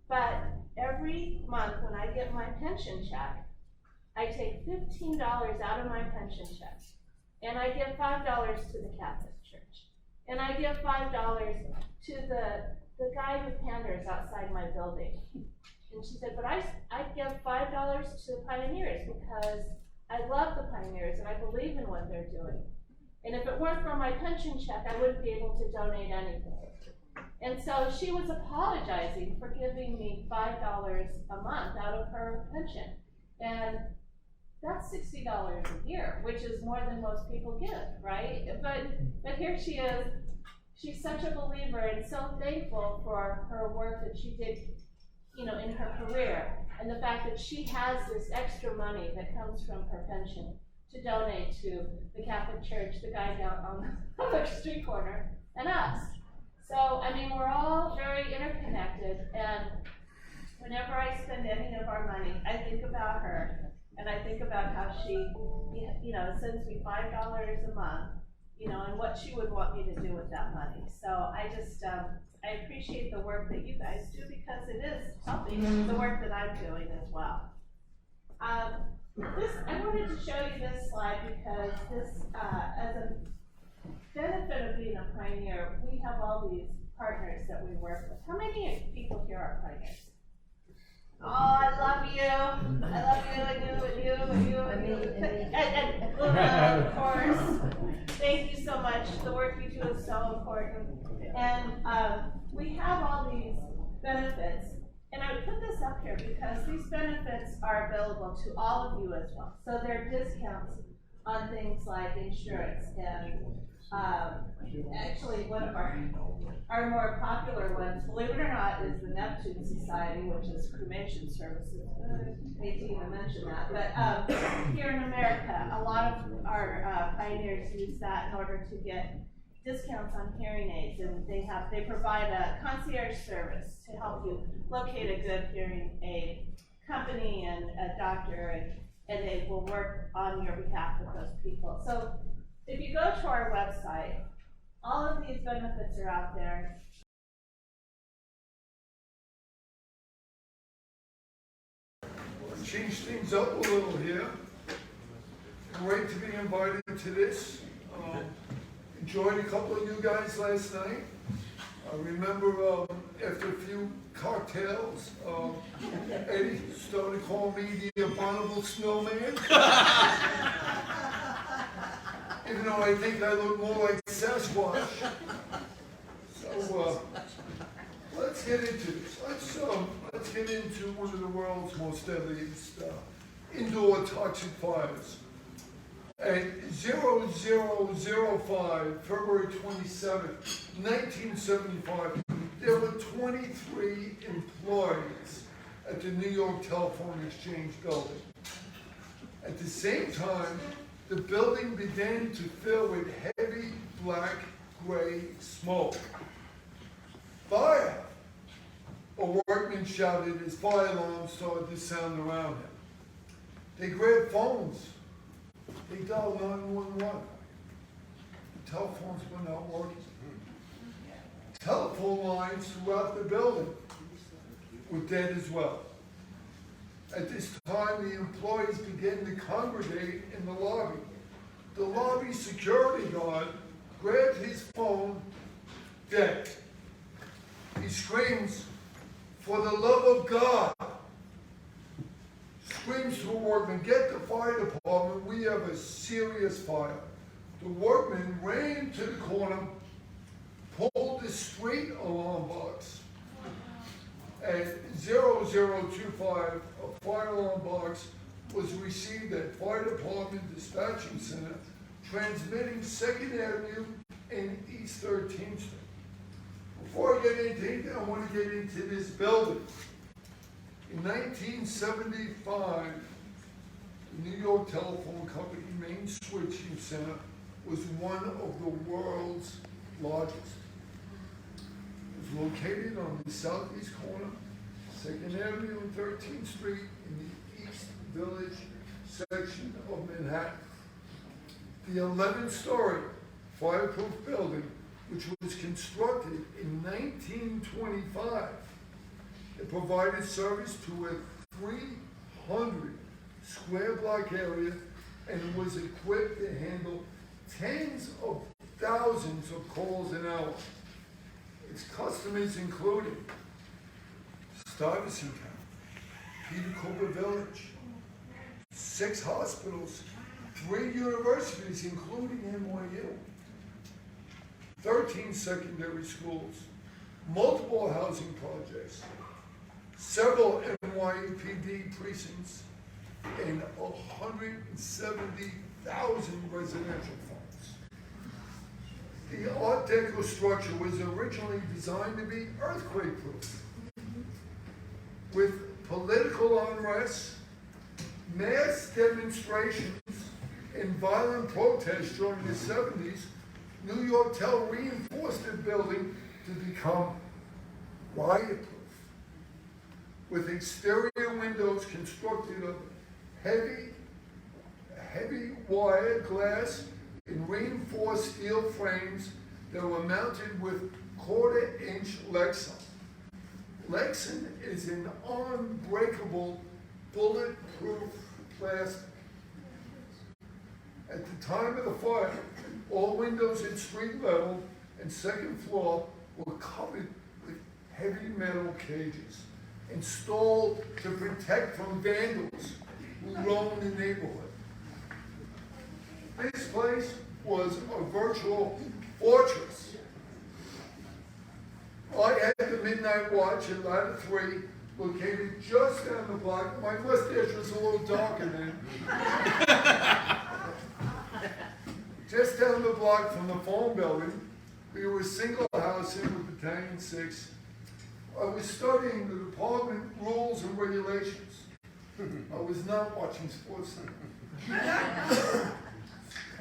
Speaker 7: But every month when I get my pension check, I take $15 out of my pension check, and I give $5 to the Catholic Church, and I give $5 to the guy who panders outside my building. And she said, but I give $5 to the pioneers because I love the pioneers and I believe in what they're doing. And if it weren't for my pension check, I wouldn't be able to donate anything. And so she was apologizing for giving me $5 a month out of her pension. And that's $60 a year, which is more than most people give, right? But here she is. She's such a believer and so thankful for her work that she did, you know, in her career, and the fact that she has this extra money that comes from her pension to donate to the Catholic Church, the guy down on the street corner, and us. So, I mean, we're all very interconnected, and whenever I spend any of our money, I think about her, and I think about how she, you know, sends me $5 a month, you know, and what she would want me to do with that money. So I just, I appreciate the work that you guys do because it is helping the work that I'm doing as well. I wanted to show you this slide because this, as a benefit of being a pioneer, we have all these partners that we work with. How many people here are pioneers? Oh, I love you. I love you and you and you and you and you. And Luna, of course. Thank you so much. The work you do is so important. And we have all these benefits. And I would put this up here because these benefits are available to all of you as well. So there are discounts on things like insurance and actually one of our more popular ones, believe it or not, is the Neptune Society, which is cremation services. I hate to even mention that, but here in America, a lot of our pioneers use that in order to get discounts on hearing aids, and they provide a concierge service to help you locate a good hearing aid company and a doctor, and they will work on your behalf with those people. So if you go to our website, all of these benefits are out there.
Speaker 8: Change things up a little here. Great to be invited to this. Enjoyed a couple of you guys last night. I remember after a few cocktails, Eddie started calling me the abominable snowman. Even though I think I look more like Sasquatch. So let's get into this. Let's let's get into one of the world's most deadliest indoor toxic fires. At 0005, February 27th, 1975, there were 23 employees at the New York Telephone Exchange building. At the same time, the building began to fill with heavy black-gray smoke. Fire! A workman shouted as fire alarms started to sound around him. They grabbed phones. They dialed 911. The telephones were not working. Telephone lines throughout the building were dead as well. At this time, the employees began to congregate in the lobby. The lobby security guard grabbed his phone, dead. He screams, "For the love of God!" Screams to a workman, "Get the fire department, we have a serious fire." The workman ran to the corner, pulled the street alarm box. At 0025, a fire alarm box was received at Fire Department Dispatching Center, transmitting 2nd Avenue and East 13th Street. Before I get into anything, I want to get into this building. In 1975, the New York Telephone Company main switching center was one of the world's largest. It was located on the southeast corner, 2nd Avenue and 13th Street in the East Village section of Manhattan. The 11-story fireproof building, which was constructed in 1925, it provided service to a 300 square block area and was equipped to handle tens of thousands of calls an hour. Its customers included Stuyvesant County, Peter Cooper Village, 6 hospitals, 3 universities, including NYU, 13 secondary schools, multiple housing projects, several NYPD precincts, and 170,000 residential homes. The Art Deco structure was originally designed to be earthquake-proof. With political unrest, mass demonstrations, and violent protests during the 70s, New York Tel reinforced the building to become riot-proof, with exterior windows constructed of heavy wire glass and reinforced steel frames that were mounted with 1/4-inch Lexan. Lexan is an unbreakable, bulletproof plastic. At the time of the fire, all windows at street level and 2nd floor were covered with heavy metal cages installed to protect from vandals who roamed the neighborhood. This place was a virtual fortress. I had the midnight watch at Ladder 3, located just down the block. My mustache was a little darker then. Just down the block from the phone building, we were single housing with Battalion 6. I was studying the department rules and regulations. I was not watching Sports Center.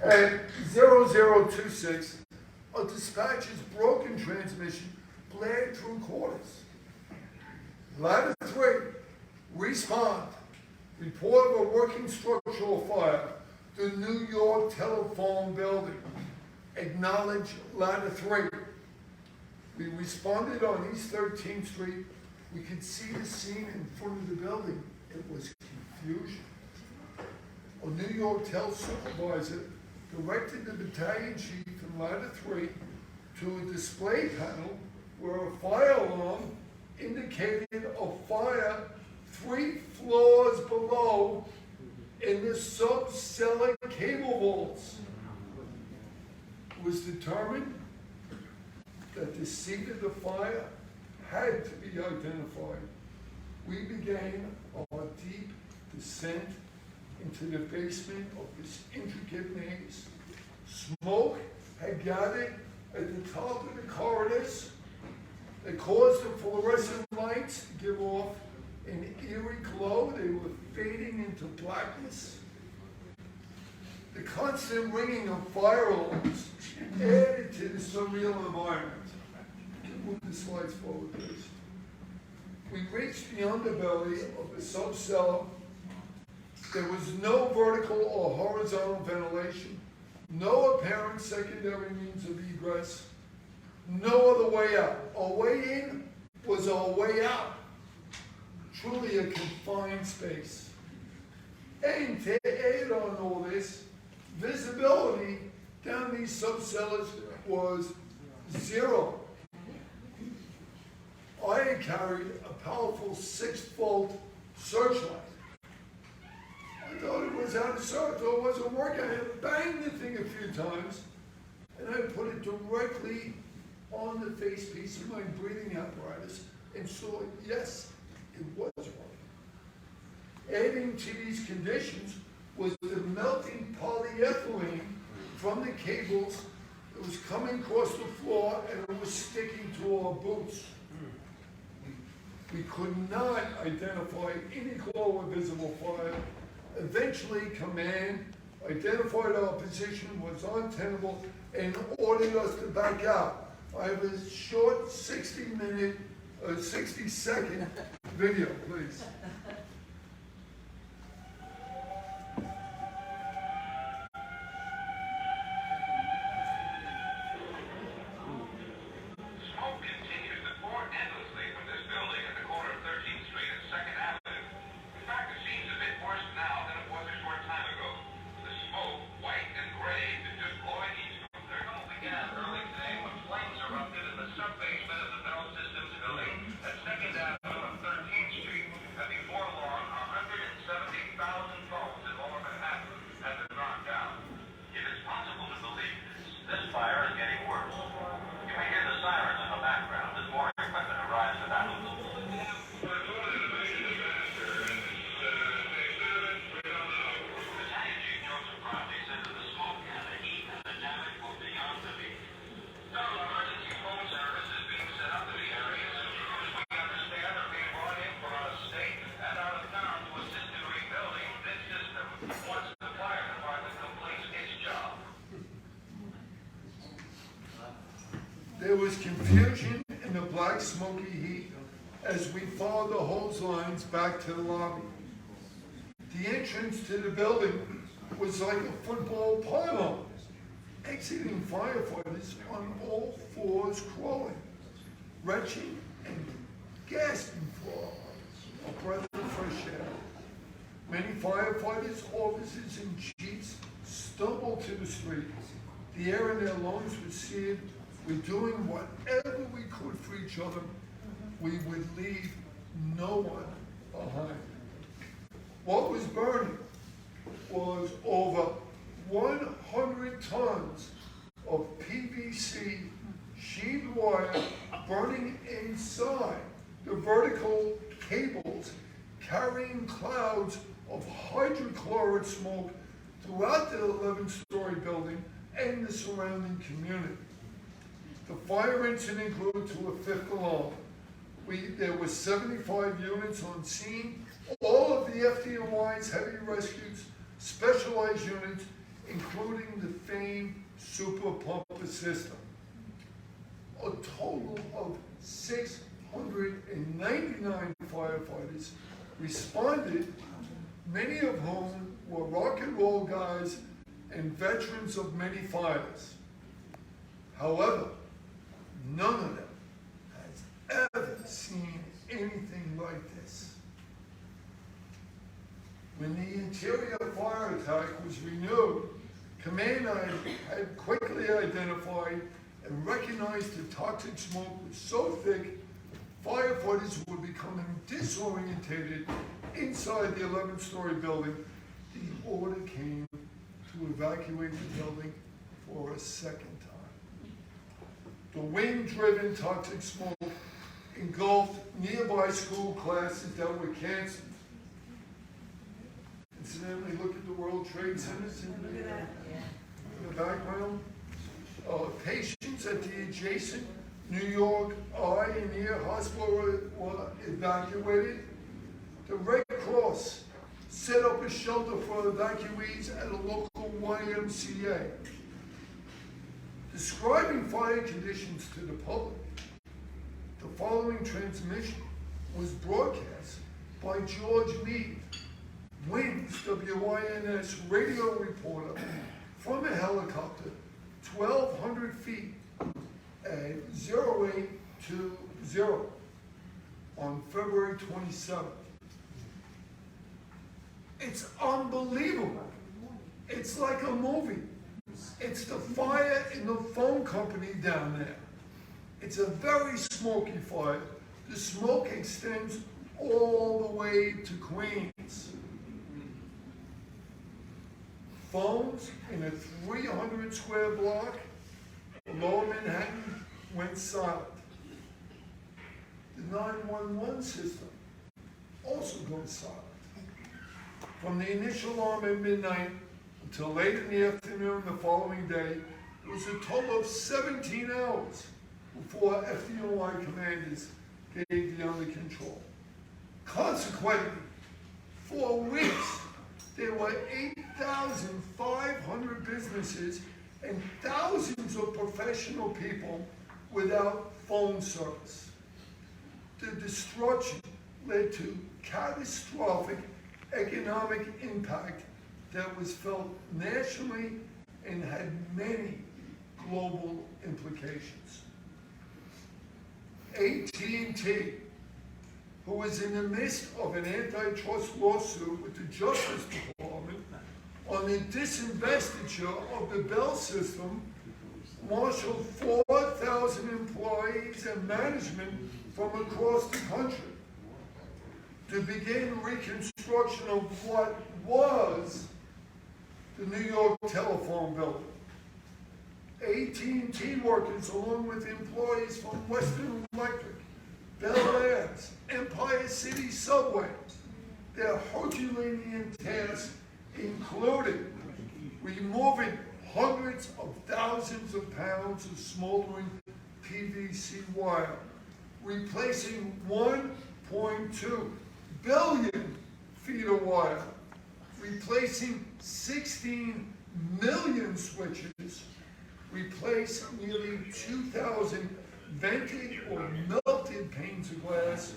Speaker 8: At 0026, a dispatcher's broken transmission blared through quarters. Ladder 3, respond. Report of a working structural fire. The New York Telephone Building. Acknowledge Ladder 3. We responded on East 13th Street. We could see the scene in front of the building. It was confusion. A New York Tel supervisor directed the battalion chief in Ladder 3 to a display panel where a fire alarm indicated a fire 3 floors below in the sub-cellar cable vaults. It was determined that the seat of the fire had to be identified. we began our deep descent into the basement of this intricate maze. Smoke had gathered at the top of the corridors. They caused the fluorescent lights to give off an eerie glow. They were fading into blackness. The constant ringing of fire alarms added to the surreal environment. Move the slides forward, please. We reached the underbelly of the sub-cellar. There was no vertical or horizontal ventilation, no apparent secondary means of egress, no other way out. Our way in was our way out. Truly a confined space. And to add on all this, visibility down these sub-cellars was zero. I had carried a powerful 6-volt searchlight. I thought it was out of service, it wasn't working. I had banged the thing a few times, and I put it directly on the facepiece of my breathing apparatus and saw, yes, it was working. Adding to these conditions was the melting polyethylene from the cables that was coming across the floor and it was sticking to our boots. We could not identify any glow or visible fire. Eventually, command identified our position was untenable and ordered us to back out. I have a short 60-second video, please. There was confusion in the black smoky heat as we followed the hose lines back to the lobby. The entrance to the building was like a football pylon, exiting firefighters on all fours crawling, retching and gasping for a breath of fresh air. Many firefighters, officers, and chiefs stumbled to the street. The air in their lungs was seared. We're doing whatever we could for each other. We would leave no one behind. What was burning was over 100 tons of PVC sheet wire burning inside the vertical cables, carrying clouds of hydrochloric smoke throughout the 11-story building and the surrounding community. The fire incident grew to a fifth alarm. There were 75 units on scene, all of the FDNY's heavy rescues, specialized units, including the famed super pumper system. A total of 699 firefighters responded, many of whom were rock and roll guys and veterans of many fires. However, none of them has ever seen anything like this. When the interior fire attack was renewed, Command had quickly identified and recognized the toxic smoke was so thick, firefighters were becoming disorientated inside the 11-story building. The order came to evacuate the building for a second time. The wind-driven toxic smoke engulfed nearby school classes that were canceled. Incidentally, look at the World Trade Centers in the background. Patients at the adjacent New York Eye and Ear Hospital were evacuated. The Red Cross set up a shelter for evacuees at a local YMCA. Describing fire conditions to the public, the following transmission was broadcast by George Meade, WINS, WINS radio reporter from a helicopter 1,200 feet at 0820 on February 27th. It's unbelievable. It's like a movie. It's the fire in the phone company down there. It's a very smoky fire. The smoke extends all the way to Queens. Phones in a 300 square block, Lower Manhattan, went silent. The 911 system also goes silent. From the initial alarm at midnight until late in the afternoon the following day, it was a total of 17 hours before FDNY commanders gave the under control. Consequently, for weeks, there were 8,500 businesses and thousands of professional people without phone service. The destruction led to catastrophic economic impact that was felt nationally and had many global implications. AT&T, who was in the midst of an antitrust lawsuit with the Justice Department on the disinvestiture of the Bell system, marshaled 4,000 employees and management from across the country to begin reconstruction of what was the New York telephone building. AT&T workers, along with employees from Western Electric, Bell Labs, Empire City Subway, their Herculean task included removing hundreds of thousands of pounds of smoldering PVC wire, replacing 1.2 billion feet of wire, replacing 16 million switches, replace nearly 2,000 vented or melted panes of glass,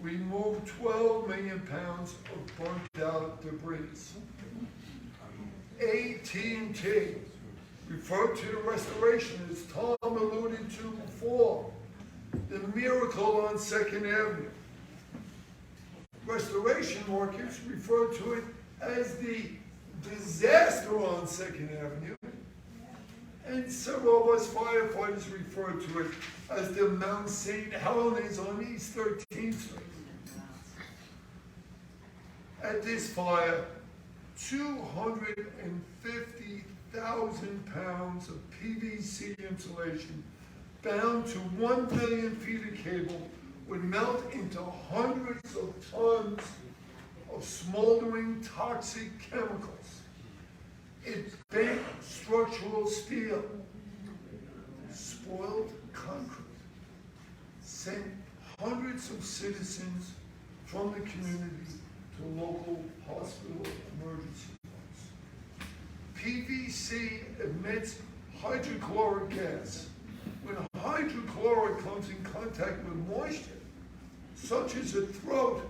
Speaker 8: remove 12 million pounds of burnt out debris. AT&T referred to the restoration, as Tom alluded to before, the miracle on 2nd Avenue. Restoration workers referred to it as the disaster on 2nd Avenue. And several of us firefighters refer to it as the Mount St. Helens on East 13th Street. At this fire, 250,000 pounds of PVC insulation bound to 1 billion feet of cable would melt into hundreds of tons of smoldering toxic chemicals. It bent structural steel, spoiled concrete, sent hundreds of citizens from the community to local hospital emergency rooms. PVC emits hydrochloric gas. When hydrochloric comes in contact with moisture, such as a throat,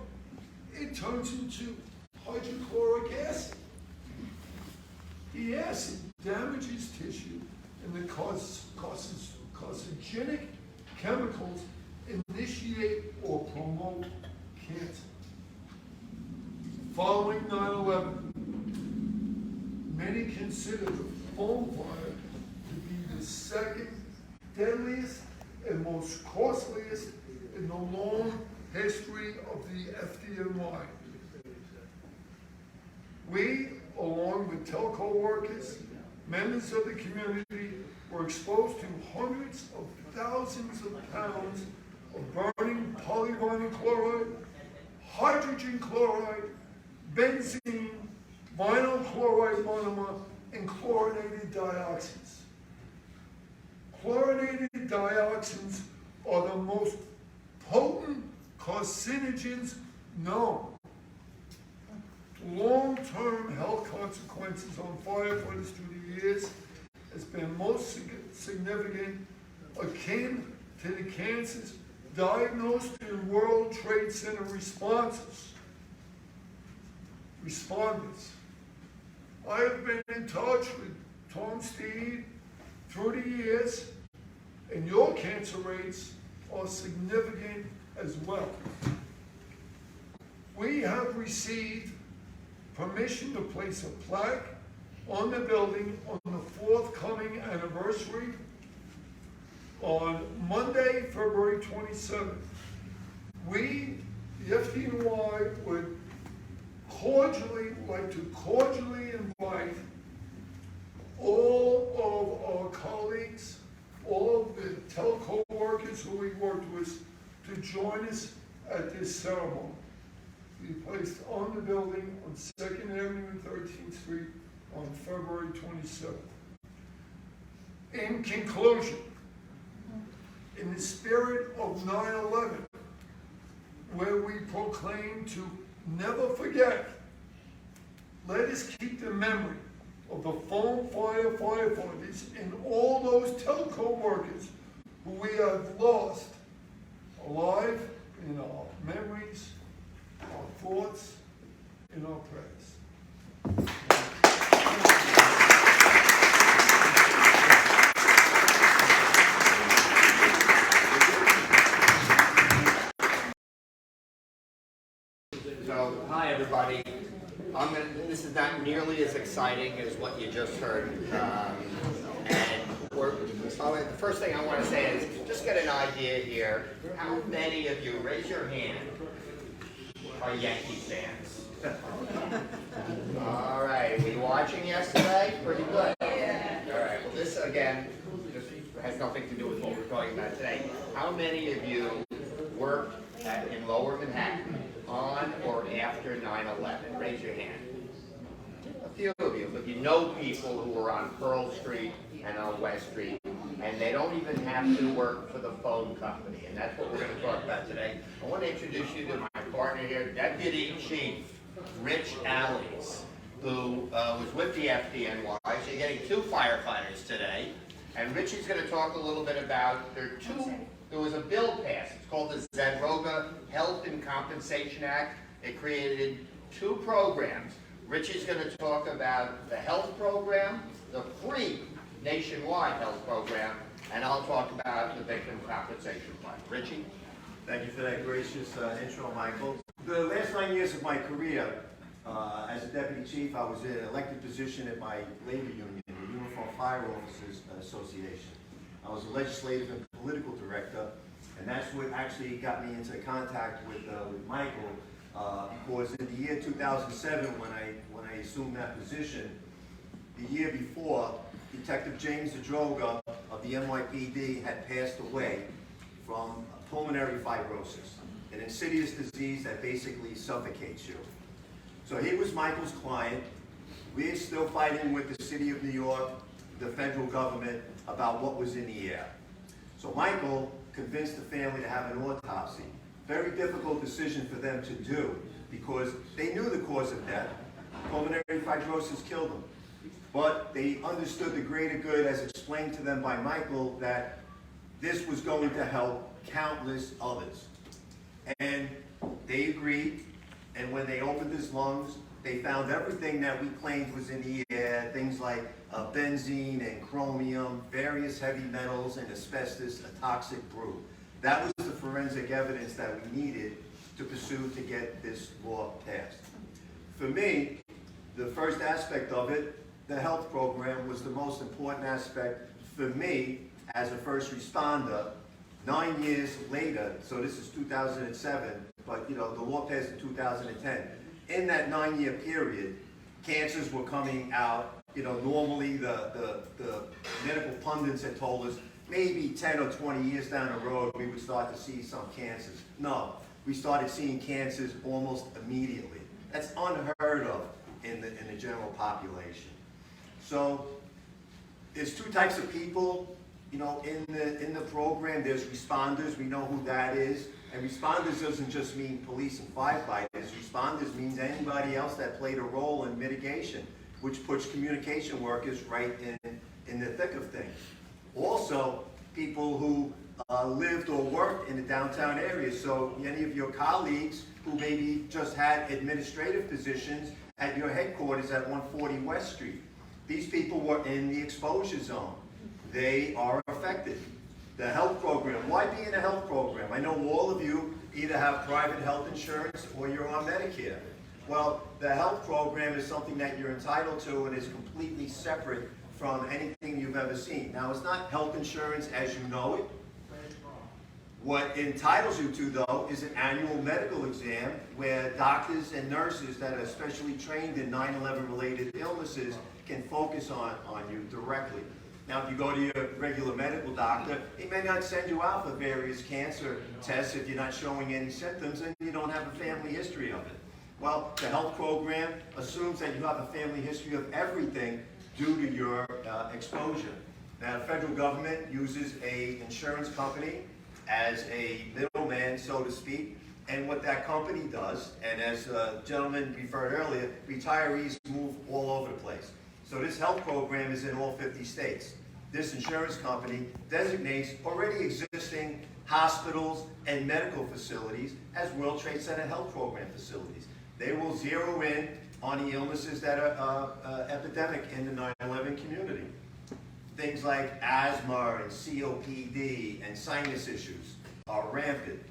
Speaker 8: it turns into hydrochloric acid. The acid damages tissue and the carcinogenic chemicals initiate or promote cancer. Following 9/11, many consider the phone fire to be the second deadliest and most costliest in the long history of the FDNY. We, along with telco workers, members of the community, were exposed to hundreds of thousands of pounds of burning polyvinyl chloride, hydrogen chloride, benzene, vinyl chloride monomer, and chlorinated dioxins. Chlorinated dioxins are the most potent carcinogens known. Long-term health consequences on firefighters through the years has been most significant, akin to the cancers diagnosed in World Trade Center responders. I have been in touch with Tom Steed through the years, and your cancer rates are significant as well. We have received permission to place a plaque on the building on the forthcoming anniversary on Monday, February 27th. We, the FDNY, would like to cordially invite all of our colleagues, all of the telco workers who we worked with, to join us at this ceremony. Be placed on the building on 2nd Avenue and 13th Street on February 27th. In conclusion, in the spirit of 9/11, where we proclaim to never forget, let us keep the memory of the phone firefighters and all those telco workers who we have lost alive in our memories, our thoughts, and our prayers.
Speaker 9: So, hi everybody. This is not nearly as exciting as what you just heard. The first thing I want to say is, just get an idea here. How many of you, raise your hand, are Yankee fans? All right, were you watching yesterday? Pretty good. Yeah. All right, well this again, just has nothing to do with what we're talking about today. How many of you worked in Lower Manhattan on or after 9/11? Raise your hand. A few of you, but you know people who were on Pearl Street and on West Street, and they don't even have to work for the phone company, and that's what we're going to talk about today. I want to introduce you to my partner here, Deputy Chief Rich Allies, who was with the FDNY. So you're getting two firefighters today, and Rich is going to talk a little bit about, there was a bill passed. It's called the Zadroga Health and Compensation Act. It created two programs. Rich is going to talk about the health program, the free nationwide health program, and I'll talk about the victim compensation plan. Richie?
Speaker 10: Thank you for that gracious intro, Michael. The last 9 years of my career as a deputy chief, I was in an elected position at my labor union, the Uniform Fire Officers Association. I was a legislative and political director, and that's what actually got me into contact with Michael, because in the year 2007, when I assumed that position, the year before, Detective James Zadroga of the NYPD had passed away from pulmonary fibrosis, an insidious disease that basically suffocates you. So he was Michael's client. We're still fighting with the city of New York, the federal government, about what was in the air. So Michael convinced the family to have an autopsy. Very difficult decision for them to do because they knew the cause of death. Pulmonary fibrosis killed him. But they understood the greater good, as explained to them by Michael, that this was going to help countless others. And they agreed, and when they opened his lungs, they found everything that we claimed was in the air, things like benzene and chromium, various heavy metals, and asbestos, a toxic brew. That was the forensic evidence that we needed to pursue to get this law passed. For me, the first aspect of it, the health program, was the most important aspect for me as a first responder. 9 years later, so this is 2007, but the law passed in 2010. In that 9-year period, cancers were coming out. Normally the medical pundits had told us maybe 10 or 20 years down the road, we would start to see some cancers. No, we started seeing cancers almost immediately. That's unheard of in the general population. So there's two types of people, you know, in the program. There's responders. We know who that is. And responders doesn't just mean police and firefighters. Responders means anybody else that played a role in mitigation, which puts communication workers right in the thick of things. Also, people who lived or worked in the downtown area. So any of your colleagues who maybe just had administrative positions at your headquarters at 140 West Street. These people were in the exposure zone. They are affected. The health program, why be in a health program? I know all of you either have private health insurance or you're on Medicare. Well, the health program is something that you're entitled to and is completely separate from anything you've ever seen. Now, it's not health insurance as you know it. What it entitles you to, though, is an annual medical exam where doctors and nurses that are specially trained in 9/11 related illnesses can focus on you directly. Now, if you go to your regular medical doctor, he may not send you out for various cancer tests if you're not showing any symptoms and you don't have a family history of it. Well, the health program assumes that you have a family history of everything due to your exposure. Now, the federal government uses an insurance company as a middleman, so to speak, and what that company does, and as the gentleman referred earlier, retirees move all over the place. So this health program is in all 50 states. This insurance company designates already existing hospitals and medical facilities as World Trade Center health program facilities. They will zero in on the illnesses that are epidemic in the 9/11 community. Things like asthma and COPD and sinus issues are rampant.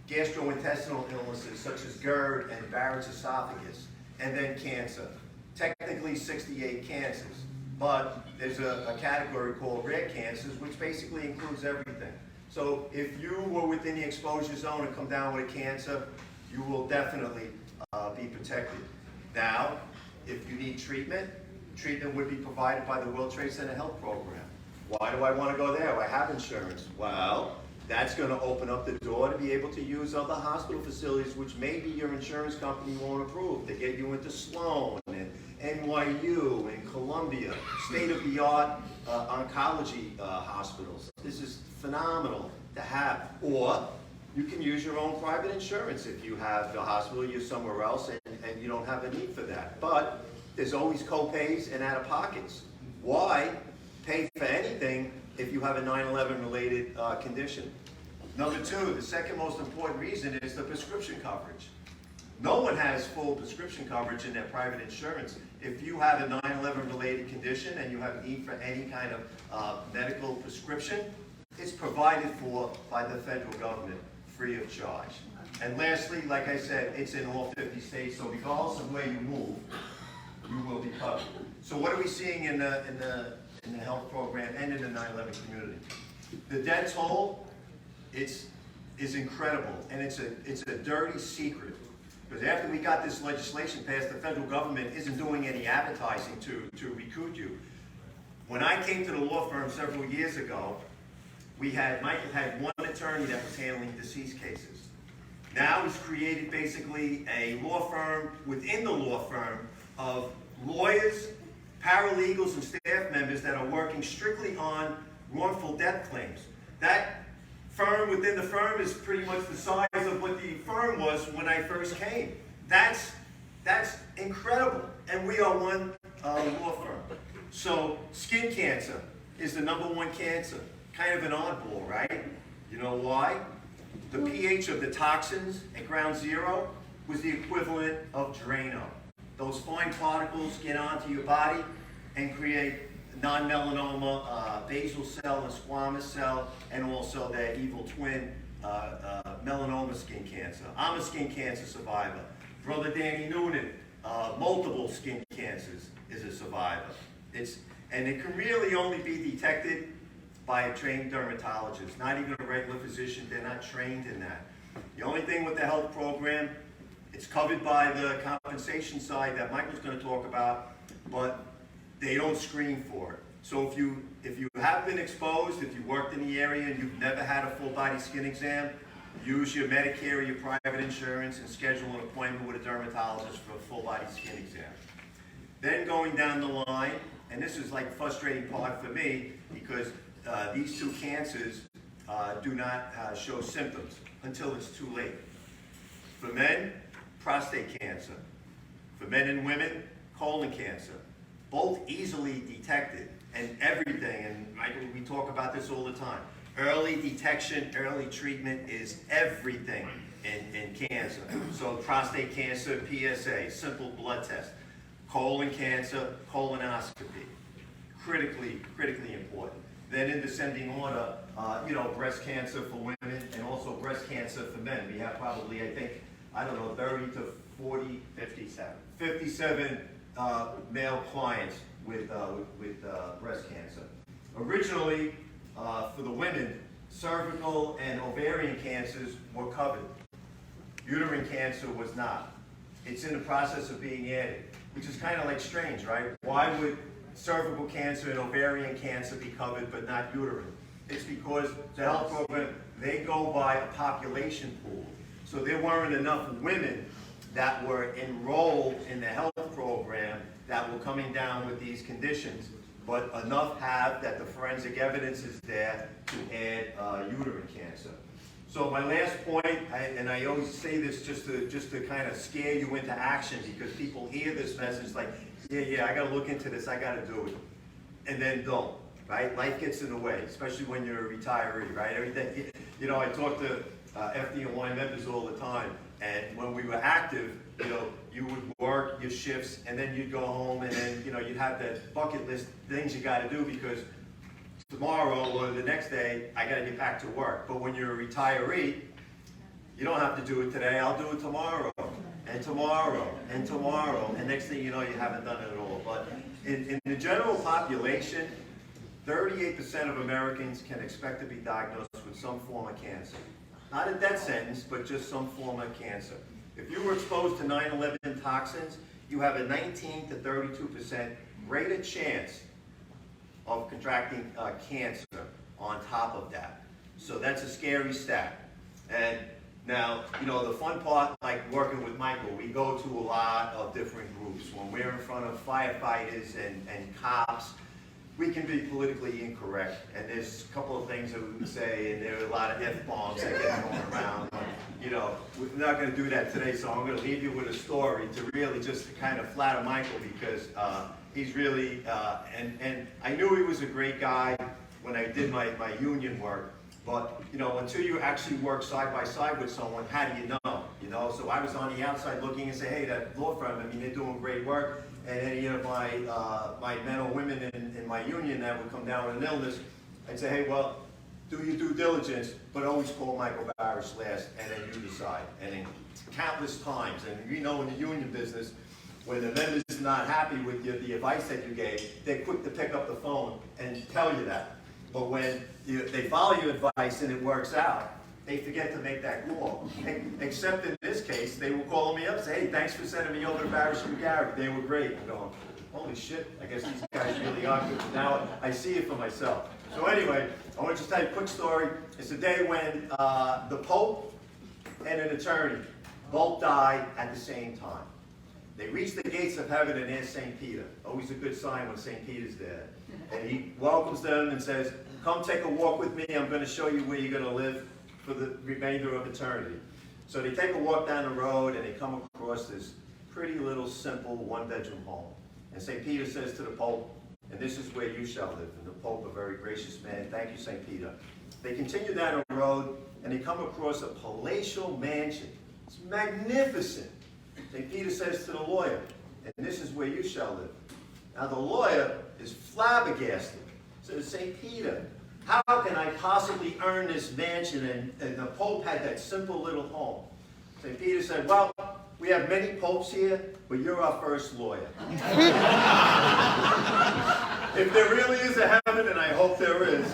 Speaker 10: Gastrointestinal illnesses such as GERD and Barrett's esophagus, and then cancer. Technically 68 cancers, but there's a category called rare cancers, which basically includes everything. So if you were within the exposure zone and come down with a cancer, you will definitely be protected. Now, if you need treatment, treatment would be provided by the World Trade Center Health Program. Why do I want to go there? I have insurance. Well, that's going to open up the door to be able to use other hospital facilities which maybe your insurance company won't approve. They get you into Sloan and NYU and Columbia, state-of-the-art oncology hospitals. This is phenomenal to have. Or you can use your own private insurance if you have the hospital, you're somewhere else, and you don't have a need for that. But there's always co-pays and out-of-pockets. Why pay for anything if you have a 9/11 related condition? Number two, the second most important reason is the prescription coverage. No one has full prescription coverage in their private insurance. If you have a 9/11 related condition and you have need for any kind of medical prescription, it's provided for by the federal government free of charge. And lastly, like I said, it's in all 50 states, so regardless of where you move, you will be covered. So what are we seeing in the health program and in the 9/11 community? The death toll, is incredible, and it's a dirty secret. Because after we got this legislation passed, the federal government isn't doing any advertising to recruit you. When I came to the law firm several years ago, Michael had one attorney that was handling deceased cases. Now he's created basically a law firm within the law firm of lawyers, paralegals, and staff members that are working strictly on wrongful death claims. That firm within the firm is pretty much the size of what the firm was when I first came. That's incredible, and we are one law firm. So skin cancer is the #1 cancer. Kind of an oddball, right? You know why? The pH of the toxins at ground zero was the equivalent of Drano. Those fine particles get onto your body and create non-melanoma basal cell and squamous cell, and also their evil twin melanoma skin cancer. I'm a skin cancer survivor. Brother Danny Noonan, multiple skin cancers, is a survivor. And it can really only be detected by a trained dermatologist, not even a regular physician. They're not trained in that. The only thing with the health program, it's covered by the compensation side that Michael's going to talk about, but they don't screen for it. So if you have been exposed, if you worked in the area and you've never had a full body skin exam, use your Medicare or your private insurance and schedule an appointment with a dermatologist for a full body skin exam. Then going down the line, and this is like a frustrating part for me because these two cancers do not show symptoms until it's too late. For men, prostate cancer. For men and women, colon cancer. Both easily detected and everything, and Michael, we talk about this all the time. Early detection, early treatment is everything in cancer. So prostate cancer, PSA, simple blood test. Colon cancer, colonoscopy. Critically important. Then in descending order, breast cancer for women and also breast cancer for men. We have probably, 30 to 40, 57 male clients with breast cancer. Originally, for the women, cervical and ovarian cancers were covered. Uterine cancer was not. It's in the process of being added, which is kind of like strange, right? Why would cervical cancer and ovarian cancer be covered but not uterine? It's because the health program, they go by a population pool. So there weren't enough women that were enrolled in the health program that were coming down with these conditions, but enough have that the forensic evidence is there to add uterine cancer. So my last point, and I always say this just to kind of scare you into action, because people hear this message like, yeah, I got to look into this, I got to do it, and then don't, right? Life gets in the way, especially when you're a retiree, right? Everything, I talk to FDNY members all the time, and when we were active, you would work your shifts, and then you'd go home, and then, you'd have that bucket list things you got to do because tomorrow or the next day, I got to get back to work. But when you're a retiree, you don't have to do it today. I'll do it tomorrow, and tomorrow, and tomorrow, and next thing you know, you haven't done it at all. But in the general population, 38% of Americans can expect to be diagnosed with some form of cancer. Not a death sentence, but just some form of cancer. If you were exposed to 9/11 toxins, you have a 19 to 32% greater chance of contracting cancer on top of that. So that's a scary stat. And now, the fun part, like working with Michael, we go to a lot of different groups. When we're in front of firefighters and cops, we can be politically incorrect, and there's a couple of things that we would say, and there are a lot of F-bombs that get thrown around. We're not going to do that today, so I'm going to leave you with a story to really just kind of flatter Michael, because he's really, and I knew he was a great guy when I did my union work, but, until you actually work side by side with someone, how do you know? So I was on the outside looking and say, hey, that law firm, they're doing great work. And any of my men or women in my union that would come down with an illness, I'd say, hey, well, do your due diligence, but always call Michael Barasch last, and then you decide. And then countless times, and in the union business, when the member's not happy with the advice that you gave, they're quick to pick up the phone and tell you that. But when they follow your advice and it works out, they forget to make that call. Except in this case, they were calling me up and say, hey, thanks for sending me over to Barasch and Gary. They were great. I'm going, holy shit, I guess these guys really are good. Now I see it for myself. So anyway, I want to just tell you a quick story. It's the day when the Pope and an attorney both died at the same time. They reached the gates of heaven, and there's St. Peter. Always a good sign when St. Peter's there. And he welcomes them and says, come take a walk with me. I'm going to show you where you're going to live for the remainder of eternity. So they take a walk down the road, and they come across this pretty little simple one-bedroom home. And St. Peter says to the Pope, and this is where you shall live. And the Pope, a very gracious man, thank you, St. Peter. They continue down the road, and they come across a palatial mansion. It's magnificent. St. Peter says to the lawyer, and this is where you shall live. Now the lawyer is flabbergasted. Says, St. Peter, how can I possibly earn this mansion? And the Pope had that simple little home. St. Peter said, well, we have many popes here, but you're our first lawyer. If there really is a heaven, and I hope there is,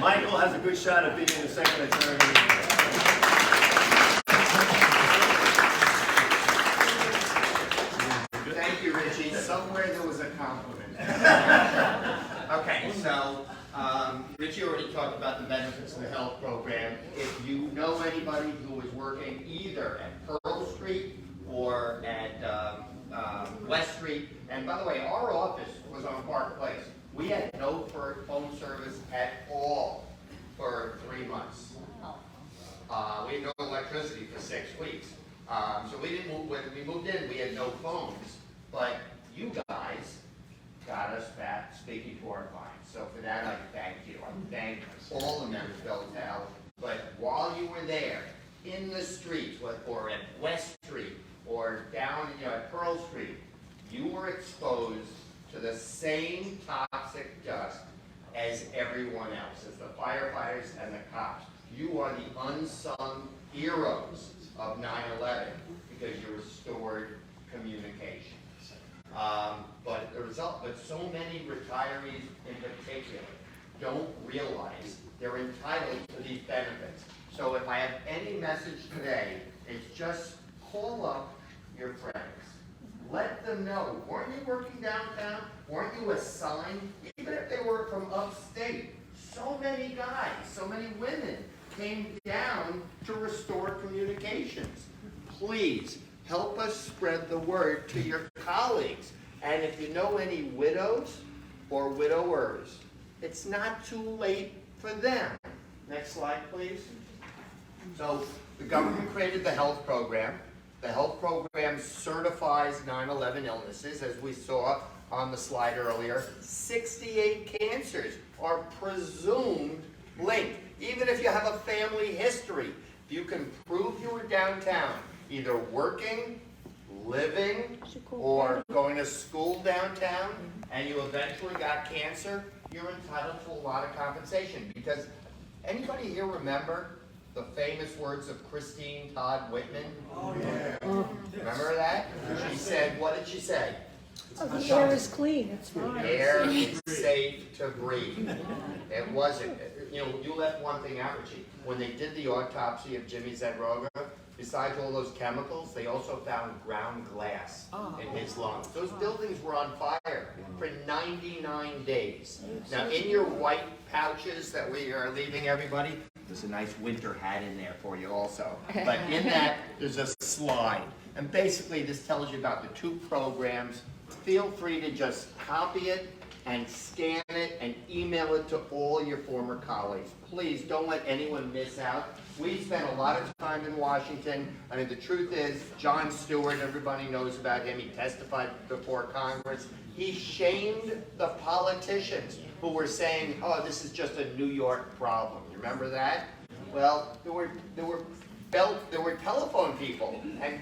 Speaker 10: Michael has a good shot at being the second attorney.
Speaker 9: Thank you, Richie. Somewhere there was a compliment. Okay, So, Richie already talked about the benefits of the health program. If you know anybody who is working either at Pearl Street or at West Street, and by the way, our office was on Park Place. We had no phone service at all for 3 months. We had no electricity for 6 weeks. So we didn't move, when we moved in, we had no phones, but you guys got us back speaking to our clients. So for that, I thank you. I thank all the members of BellTel. But while you were there, in the streets, or at West Street, or down at Pearl Street, you were exposed to the same toxic dust as everyone else, as the firefighters and the cops. You are the unsung heroes of 9/11 because you restored communication. But so many retirees in particular don't realize they're entitled to these benefits. So if I have any message today, it's just call up your friends. Let them know, weren't you working downtown? Weren't you assigned? Even if they were from upstate, so many guys, so many women came down to restore communications. Please help us spread the word to your colleagues. And if you know any widows or widowers, it's not too late for them. Next slide, please. So the government created the health program. The health program certifies 9/11 illnesses, as we saw on the slide earlier. 68 cancers are presumed linked. Even if you have a family history, if you can prove you were downtown, either working, living, or going to school downtown, and you eventually got cancer, you're entitled to a lot of compensation. Because anybody here remember the famous words of Christine Todd Whitman?
Speaker 2: Oh, yeah.
Speaker 9: Remember that? She said, what did she say?
Speaker 11: Oh, the air is clean, it's fine.
Speaker 9: The air is safe to breathe. It wasn't. You left one thing out, Richie. When they did the autopsy of Jimmy Zadroga, besides all those chemicals, they also found ground glass in his lungs. Those buildings were on fire for 99 days. Now, in your white pouches that we are leaving everybody, there's a nice winter hat in there for you also. But in that, there's a slide. And basically, this tells you about the two programs. Feel free to just copy it and scan it and email it to all your former colleagues. Please don't let anyone miss out. We spent a lot of time in Washington. I mean, the truth is, Jon Stewart, everybody knows about him. He testified before Congress. He shamed the politicians who were saying, oh, this is just a New York problem. You remember that? Well, there were telephone people and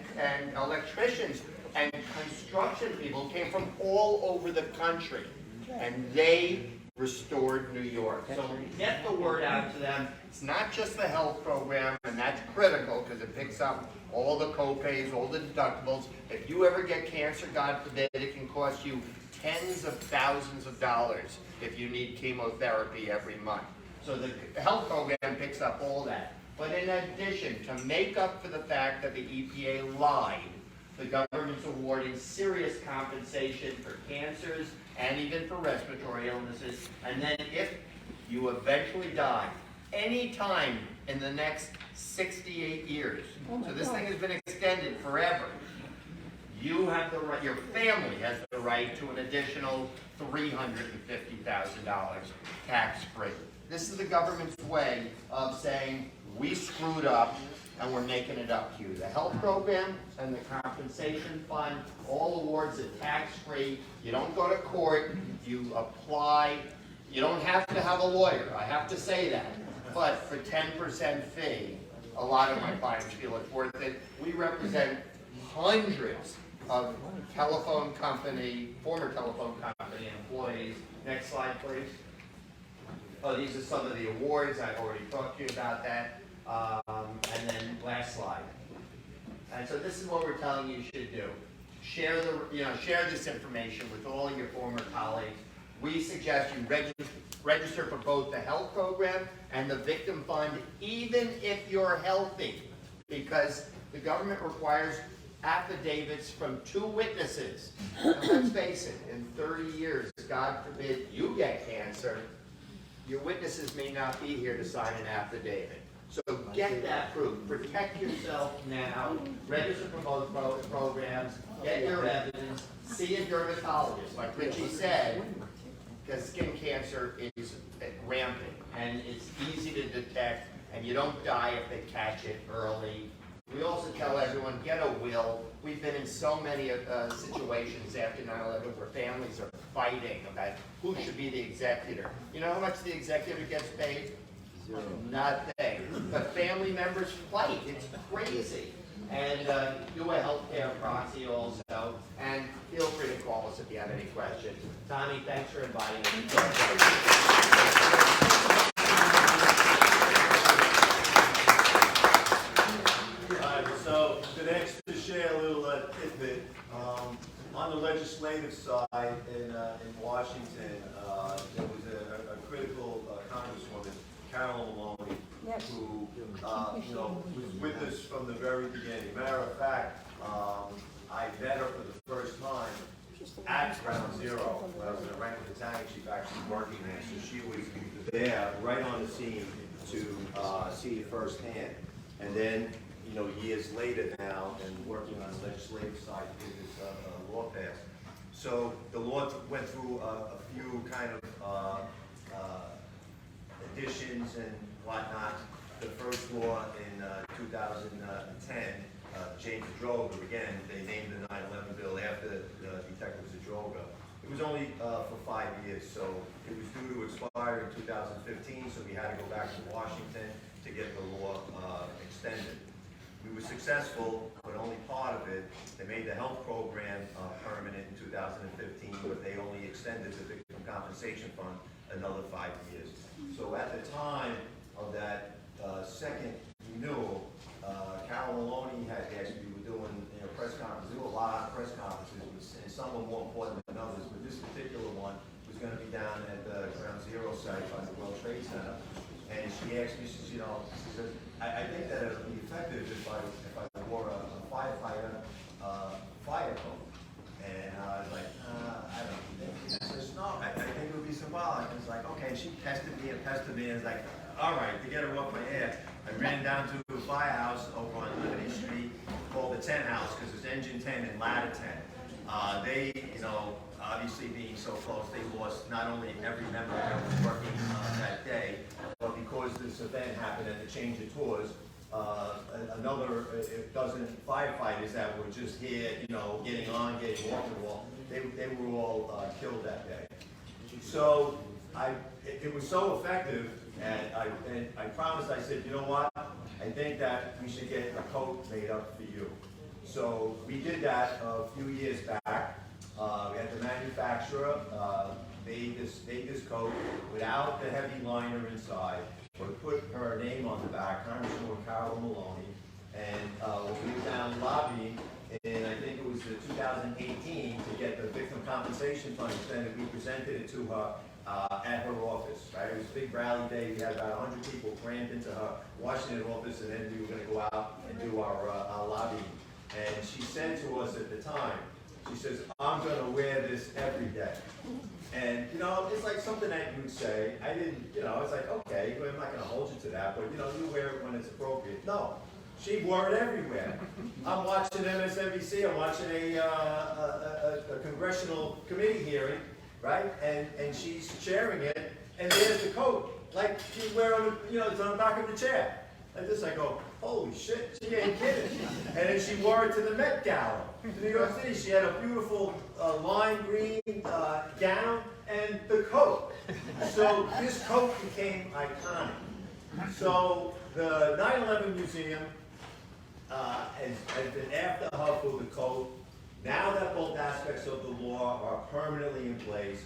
Speaker 9: electricians and construction people who came from all over the country. And they restored New York. So get the word out to them. It's not just the health program, and that's critical because it picks up all the co-pays, all the deductibles. If you ever get cancer, God forbid, it can cost you tens of thousands of dollars if you need chemotherapy every month. So the health program picks up all that. But in addition, to make up for the fact that the EPA lied, the government's awarding serious compensation for cancers and even for respiratory illnesses. And then if you eventually die, any time in the next 68 years, so this thing has been extended forever, you have the right, your family has the right to an additional $350,000 tax-free. This is the government's way of saying, we screwed up and we're making it up to you. The health program and the compensation fund, all awards are tax-free. You don't go to court, you apply. You don't have to have a lawyer, I have to say that. But for 10% fee, a lot of my clients feel it's worth it. We represent hundreds of telephone company, former telephone company employees. Next slide, please. Oh, these are some of the awards. I've already talked to you about that. And then last slide. And so this is what we're telling you should do. Share this information with all your former colleagues. We suggest you register for both the health program and the victim fund, even if you're healthy, because the government requires affidavits from 2 witnesses. Now, let's face it, in 30 years, God forbid you get cancer, your witnesses may not be here to sign an affidavit. So get that proof. Protect yourself now. Register for both programs. Get your evidence. See a dermatologist. Like Richie said, because skin cancer is rampant and it's easy to detect, and you don't die if they catch it early. We also tell everyone, get a will. We've been in so many situations after 9/11 where families are fighting about who should be the executor. You know how much the executor gets paid? Zero. Nothing. But family members fight. It's crazy. And do a healthcare proxy also. And feel free to call us if you have any questions. Tommy, thanks for inviting us.
Speaker 10: So today, to share a little tidbit, on the legislative side in Washington, there was a critical Congresswoman, Carol Maloney, who was with us from the very beginning. Matter of fact, I met her for the first time at Ground Zero when I was in the rank of battalion chief, actually working there. So she was there, right on the scene, to see it firsthand. And then, years later now, and working on the legislative side to get this law passed. So the law went through a few kind of additions and whatnot. The first law in 2010, James Droga, again, they named the 9/11 bill after Detective Zadroga. It was only for 5 years, so it was due to expire in 2015, so we had to go back to Washington to get the law extended. We were successful, but only part of it. They made the health program permanent in 2015, but they only extended the Victim Compensation Fund another 5 years. So at the time of that second renewal, Carol Maloney had asked, we were doing press conferences, we do a lot of press conferences, and some were more important than others, but this particular one was going to be down at the Ground Zero site by the World Trade Center. And she asked me, she said, I think that it would be effective if I wore a firefighter fire coat. And I was like, I don't think. I said, no, I think it would be symbolic. And it's like, okay. She pestered me. And it's like, all right, to get her off my ass, I ran down to a firehouse over on Liberty Street called the 10 House, because it's Engine 10 and Ladder 10. They, obviously being so close, they lost not only every member that was working that day, but because this event happened at the change of tours, another dozen firefighters that were just here, getting on, getting off the wall, they were all killed that day. So it was so effective, and I promised, I said, you know what, I think that we should get a coat made up for you. So we did that a few years back. We had the manufacturer made this coat without the heavy liner inside, but put her name on the back, Congresswoman Carol Maloney. And when we were down lobbying, and I think it was 2018, to get the Victim Compensation Fund extended, we presented it to her at her office. Right? It was a big rally day. We had about 100 people crammed into her Washington office, and then we were going to go out and do our lobbying. And she said to us at the time, she says, I'm going to wear this every day. And, it's like something that you would say. I didn't, it's like, okay, I'm not going to hold you to that, but, you wear it when it's appropriate. No, she wore it everywhere. I'm watching MSNBC, I'm watching a congressional committee hearing, right? And she's sharing it, and there's the coat. Like, she's wearing, it's on the back of the chair. And just I go, holy shit, she ain't kidding. And then she wore it to the Met Gala to New York City. She had a beautiful lime green gown and the coat. So this coat became iconic. So the 9/11 Museum has been after her for the coat. Now that both aspects of the law are permanently in place,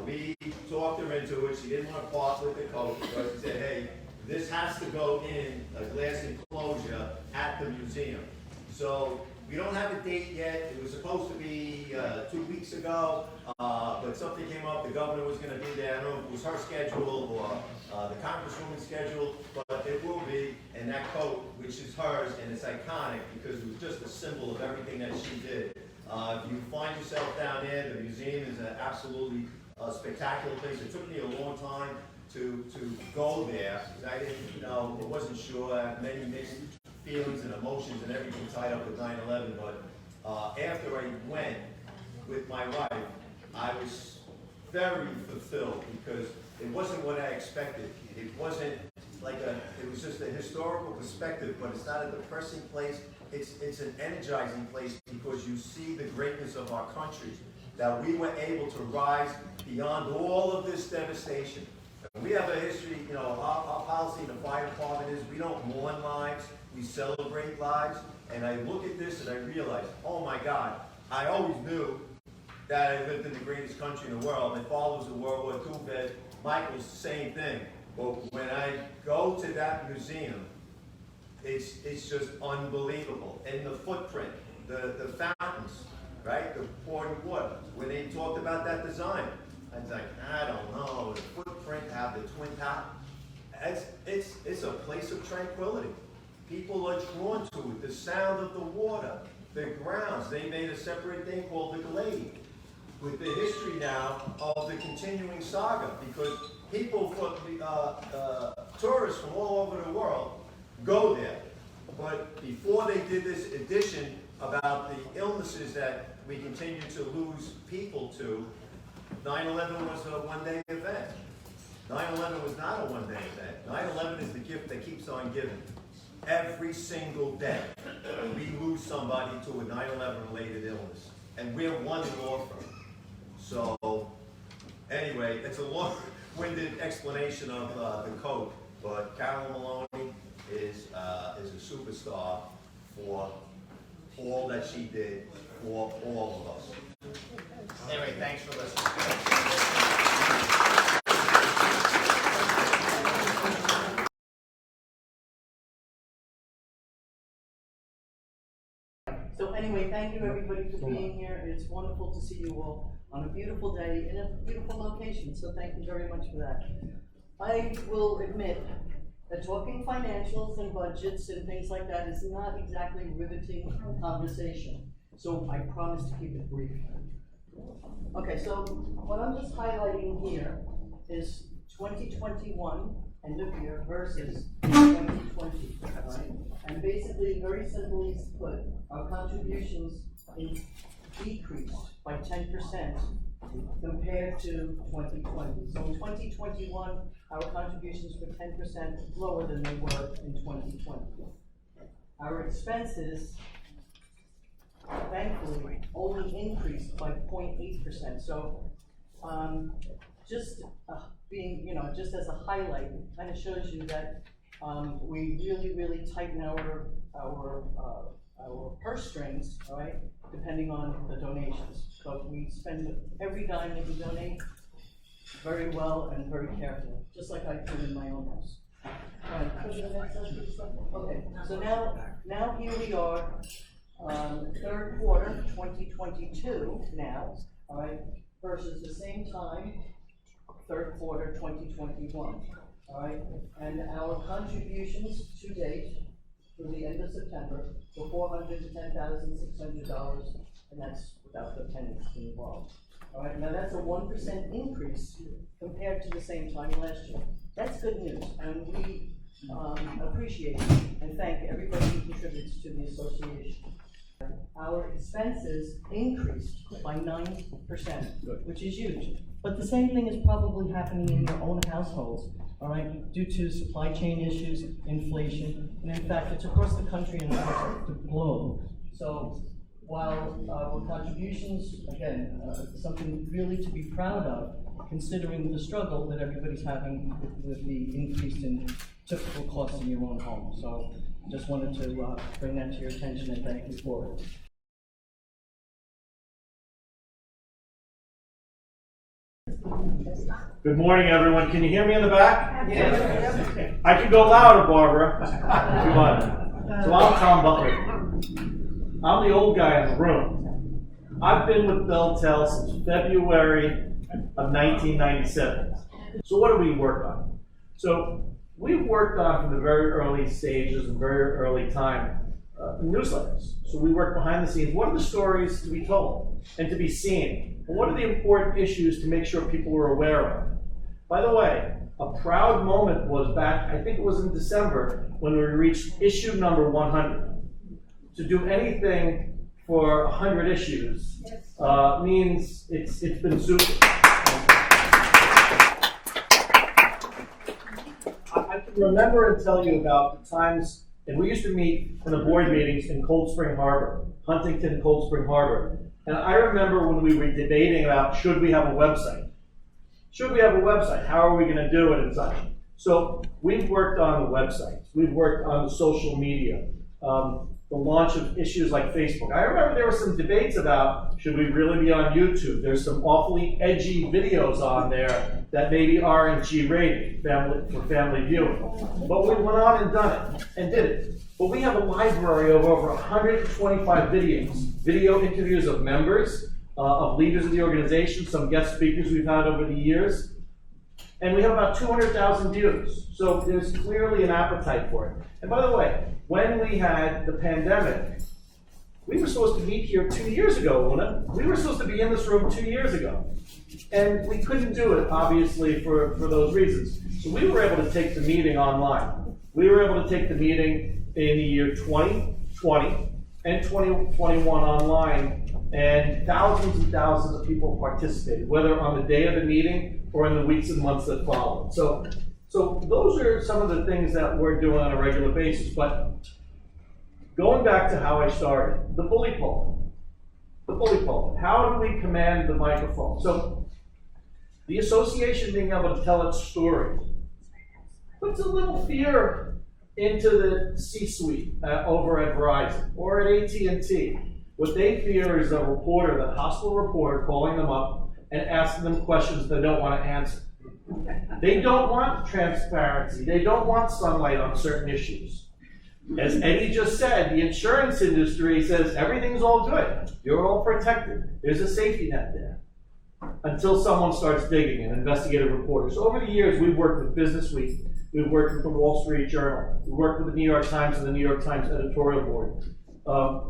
Speaker 10: we talked her into it. She didn't want to part with the coat, but she said, hey, this has to go in a glass enclosure at the museum. So we don't have a date yet. It was supposed to be 2 weeks ago, but something came up. The governor was going to be there. I don't know if it was her schedule or the congresswoman's schedule, but it will be. And that coat, which is hers, and it's iconic because it was just a symbol of everything that she did. If you find yourself down there, the museum is an absolutely spectacular place. It took me a long time to go there, because I didn't, I wasn't sure. I had many mixed feelings and emotions and everything tied up with 9/11, but after I went with my wife, I was very fulfilled, because it wasn't what I expected. It wasn't like it was just a historical perspective, but it's not a depressing place. It's an energizing place, because you see the greatness of our country, that we were able to rise beyond all of this devastation. We have a history, our policy in the fire department is we don't mourn lives, we celebrate lives. And I look at this and I realize, oh my God, I always knew that I lived in the greatest country in the world. My father was a World War II vet, Michael's the same thing. But when I go to that museum, it's just unbelievable. And the footprint, the fountains, right? The pouring water. When they talked about that design, I was like, I don't know, the footprint, have the twin top. It's a place of tranquility. People are drawn to it. The sound of the water, the grounds. They made a separate thing called the Glade, with the history now of the continuing saga, because people, tourists from all over the world go there. But before they did this edition about the illnesses that we continue to lose people to, 9/11 was a one-day event. 9/11 was not a one-day event. 9/11 is the gift that keeps on giving. Every single day, we lose somebody to a 9/11 related illness. And we're one law firm. So, anyway, it's a long-winded explanation of the code, but Carolyn Maloney is a superstar for all that she did for all of us. Anyway, thanks for listening.
Speaker 12: So anyway, thank you everybody for being here. It's wonderful to see you all on a beautiful day in a beautiful location. So thank you very much for that. I will admit that talking financials and budgets and things like that is not exactly riveting conversation. So I promise to keep it brief. Okay, so what I'm just highlighting here is 2021 end of year versus 2020, right? And basically, very simply put, our contributions decreased by 10% compared to 2020. So in 2021, our contributions were 10% lower than they were in 2020. Our expenses, thankfully, only increased by 0.8%. So just being, just as a highlight, it kind of shows you that we really tighten our purse strings, all right, depending on the donations. But we spend every dime that we donate very well and very carefully, just like I do in my own house. Okay, so now here we are, third quarter 2022 now, all right, versus the same time, third quarter 2021, all right, and our contributions to date through the end of September were $410,600, and that's without the pennies involved. All right, now that's a 1% increase compared to the same time last year. That's good news, and we appreciate and thank everybody who contributes to the association. Our expenses increased by 9%, which is huge. But the same thing is probably happening in your own households, all right, due to supply chain issues, inflation, and in fact, it's across the country and across the globe. So while our contributions, again, something really to be proud of, considering the struggle that everybody's having with the increase in typical costs in your own home. So just wanted to bring that to your attention and thank you for it.
Speaker 13: Good morning, everyone. Can you hear me in the back? Yes. I can go louder, Barbara. Come on. So I'm Tom Butler. I'm the old guy in the room. I've been with BellTel since February of 1997. So what do we work on? So we've worked on from the very early stages and very early time newsletters. So we work behind the scenes. What are the stories to be told and to be seen? And what are the important issues to make sure people are aware of? By the way, a proud moment was back, I think it was in December, when we reached issue number 100. To do anything for 100 issues means it's been super. I can remember and tell you about the times, and we used to meet in the board meetings in Cold Spring Harbor, Huntington, Cold Spring Harbor. And I remember when we were debating about, should we have a website? Should we have a website? How are we going to do it and such? So we've worked on the websites. We've worked on the social media, the launch of issues like Facebook. I remember there were some debates about, should we really be on YouTube? There's some awfully edgy videos on there that maybe aren't G-rated for family viewing. But we went on and done it, and did it. But we have a library of over 125 videos, video interviews of members, of leaders of the organization, some guest speakers we've had over the years, and we have about 200,000 views. So there's clearly an appetite for it. And by the way, when we had the pandemic, we were supposed to meet here 2 years ago, wasn't it? We were supposed to be in this room 2 years ago. And we couldn't do it, obviously, for those reasons. So we were able to take the meeting online. We were able to take the meeting in the year 2020 and 2021 online, and thousands of people participated, whether on the day of the meeting or in the weeks and months that followed. So those are some of the things that we're doing on a regular basis. But going back to how I started, the bully pulpit. The bully pulpit. How do we command the microphone? So the association being able to tell its story puts a little fear into the C-suite over at Verizon or at AT&T. What they fear is a reporter, the hospital reporter, calling them up and asking them questions they don't want to answer. They don't want transparency. They don't want sunlight on certain issues. As Eddie just said, the insurance industry says everything's all good. You're all protected. There's a safety net there. Until someone starts digging, an investigative reporter. So over the years, we've worked with Business Week. We've worked with the Wall Street Journal. We've worked with the New York Times and the New York Times editorial board.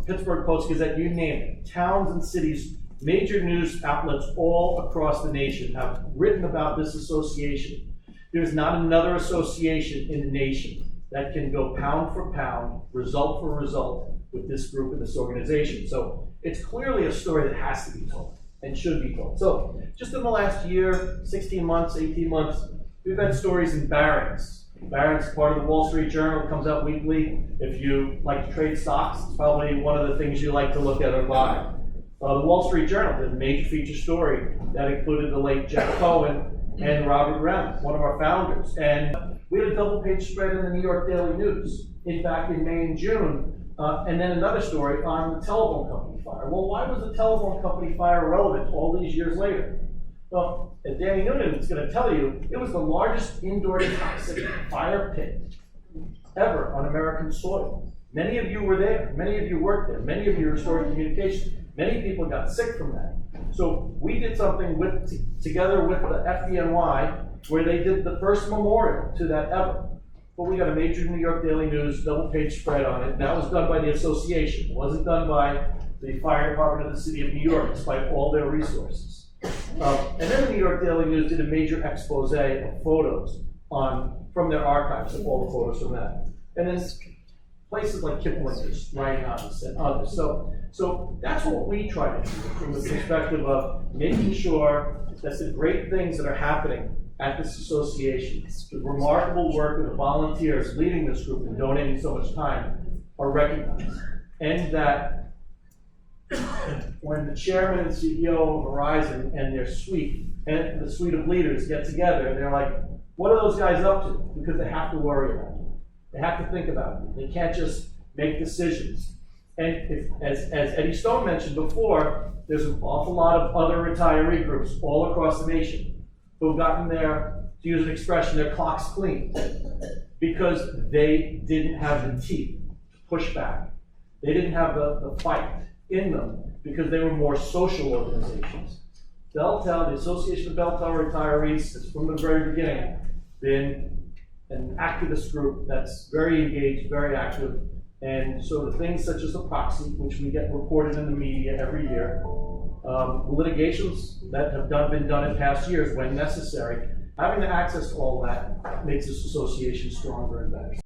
Speaker 13: Pittsburgh Post-Gazette, you name it. Towns and cities, major news outlets all across the nation have written about this association. There's not another association in the nation that can go pound for pound, result for result with this group and this organization. So it's clearly a story that has to be told and should be told. So just in the last year, 16 months, 18 months, we've had stories in Barron's. Barron's part of the Wall Street Journal, comes out weekly. If you like to trade stocks, it's probably one of the things you like to look at or buy. The Wall Street Journal did a major feature story that included the late Jack Cohen and Robert Rem, one of our founders. And we had a double-page spread in the New York Daily News, in fact, in May and June, and then another story on the telephone company fire. Well, why was the telephone company fire relevant all these years later? Well, as Danny Noonan is going to tell you, it was the largest indoor toxic fire pit ever on American soil. Many of you were there. Many of you worked there. Many of you restored communication. Many people got sick from that. So we did something together with the FDNY where they did the first memorial to that ever. But we got a major New York Daily News double-page spread on it. That was done by the association. It wasn't done by the fire department of the city of New York, despite all their resources. And then the New York Daily News did a major expose of photos from their archives of all the photos from that. And then places like Kiplinger's writing on this and others. So that's what we try to do from the perspective of making sure that the great things that are happening at this association, the remarkable work of the volunteers leading this group and donating so much time, are recognized. And that when the chairman and CEO of Verizon and their suite, and the suite of leaders get together, they're like, what are those guys up to? Because they have to worry about it. They have to think about it. They can't just make decisions. And as Eddie Stone mentioned before, there's an awful lot of other retiree groups all across the nation who have gotten their, to use an expression, their clocks clean because they didn't have the teeth to push back. They didn't have the fight in them because they were more social organizations. BellTel, the Association of BellTel Retirees, has from the very beginning been an activist group that's very engaged, very active. And so the things such as the proxy, which we get reported in the media every year, litigations that have been done in past years when necessary, having the access to all that makes this association stronger and better.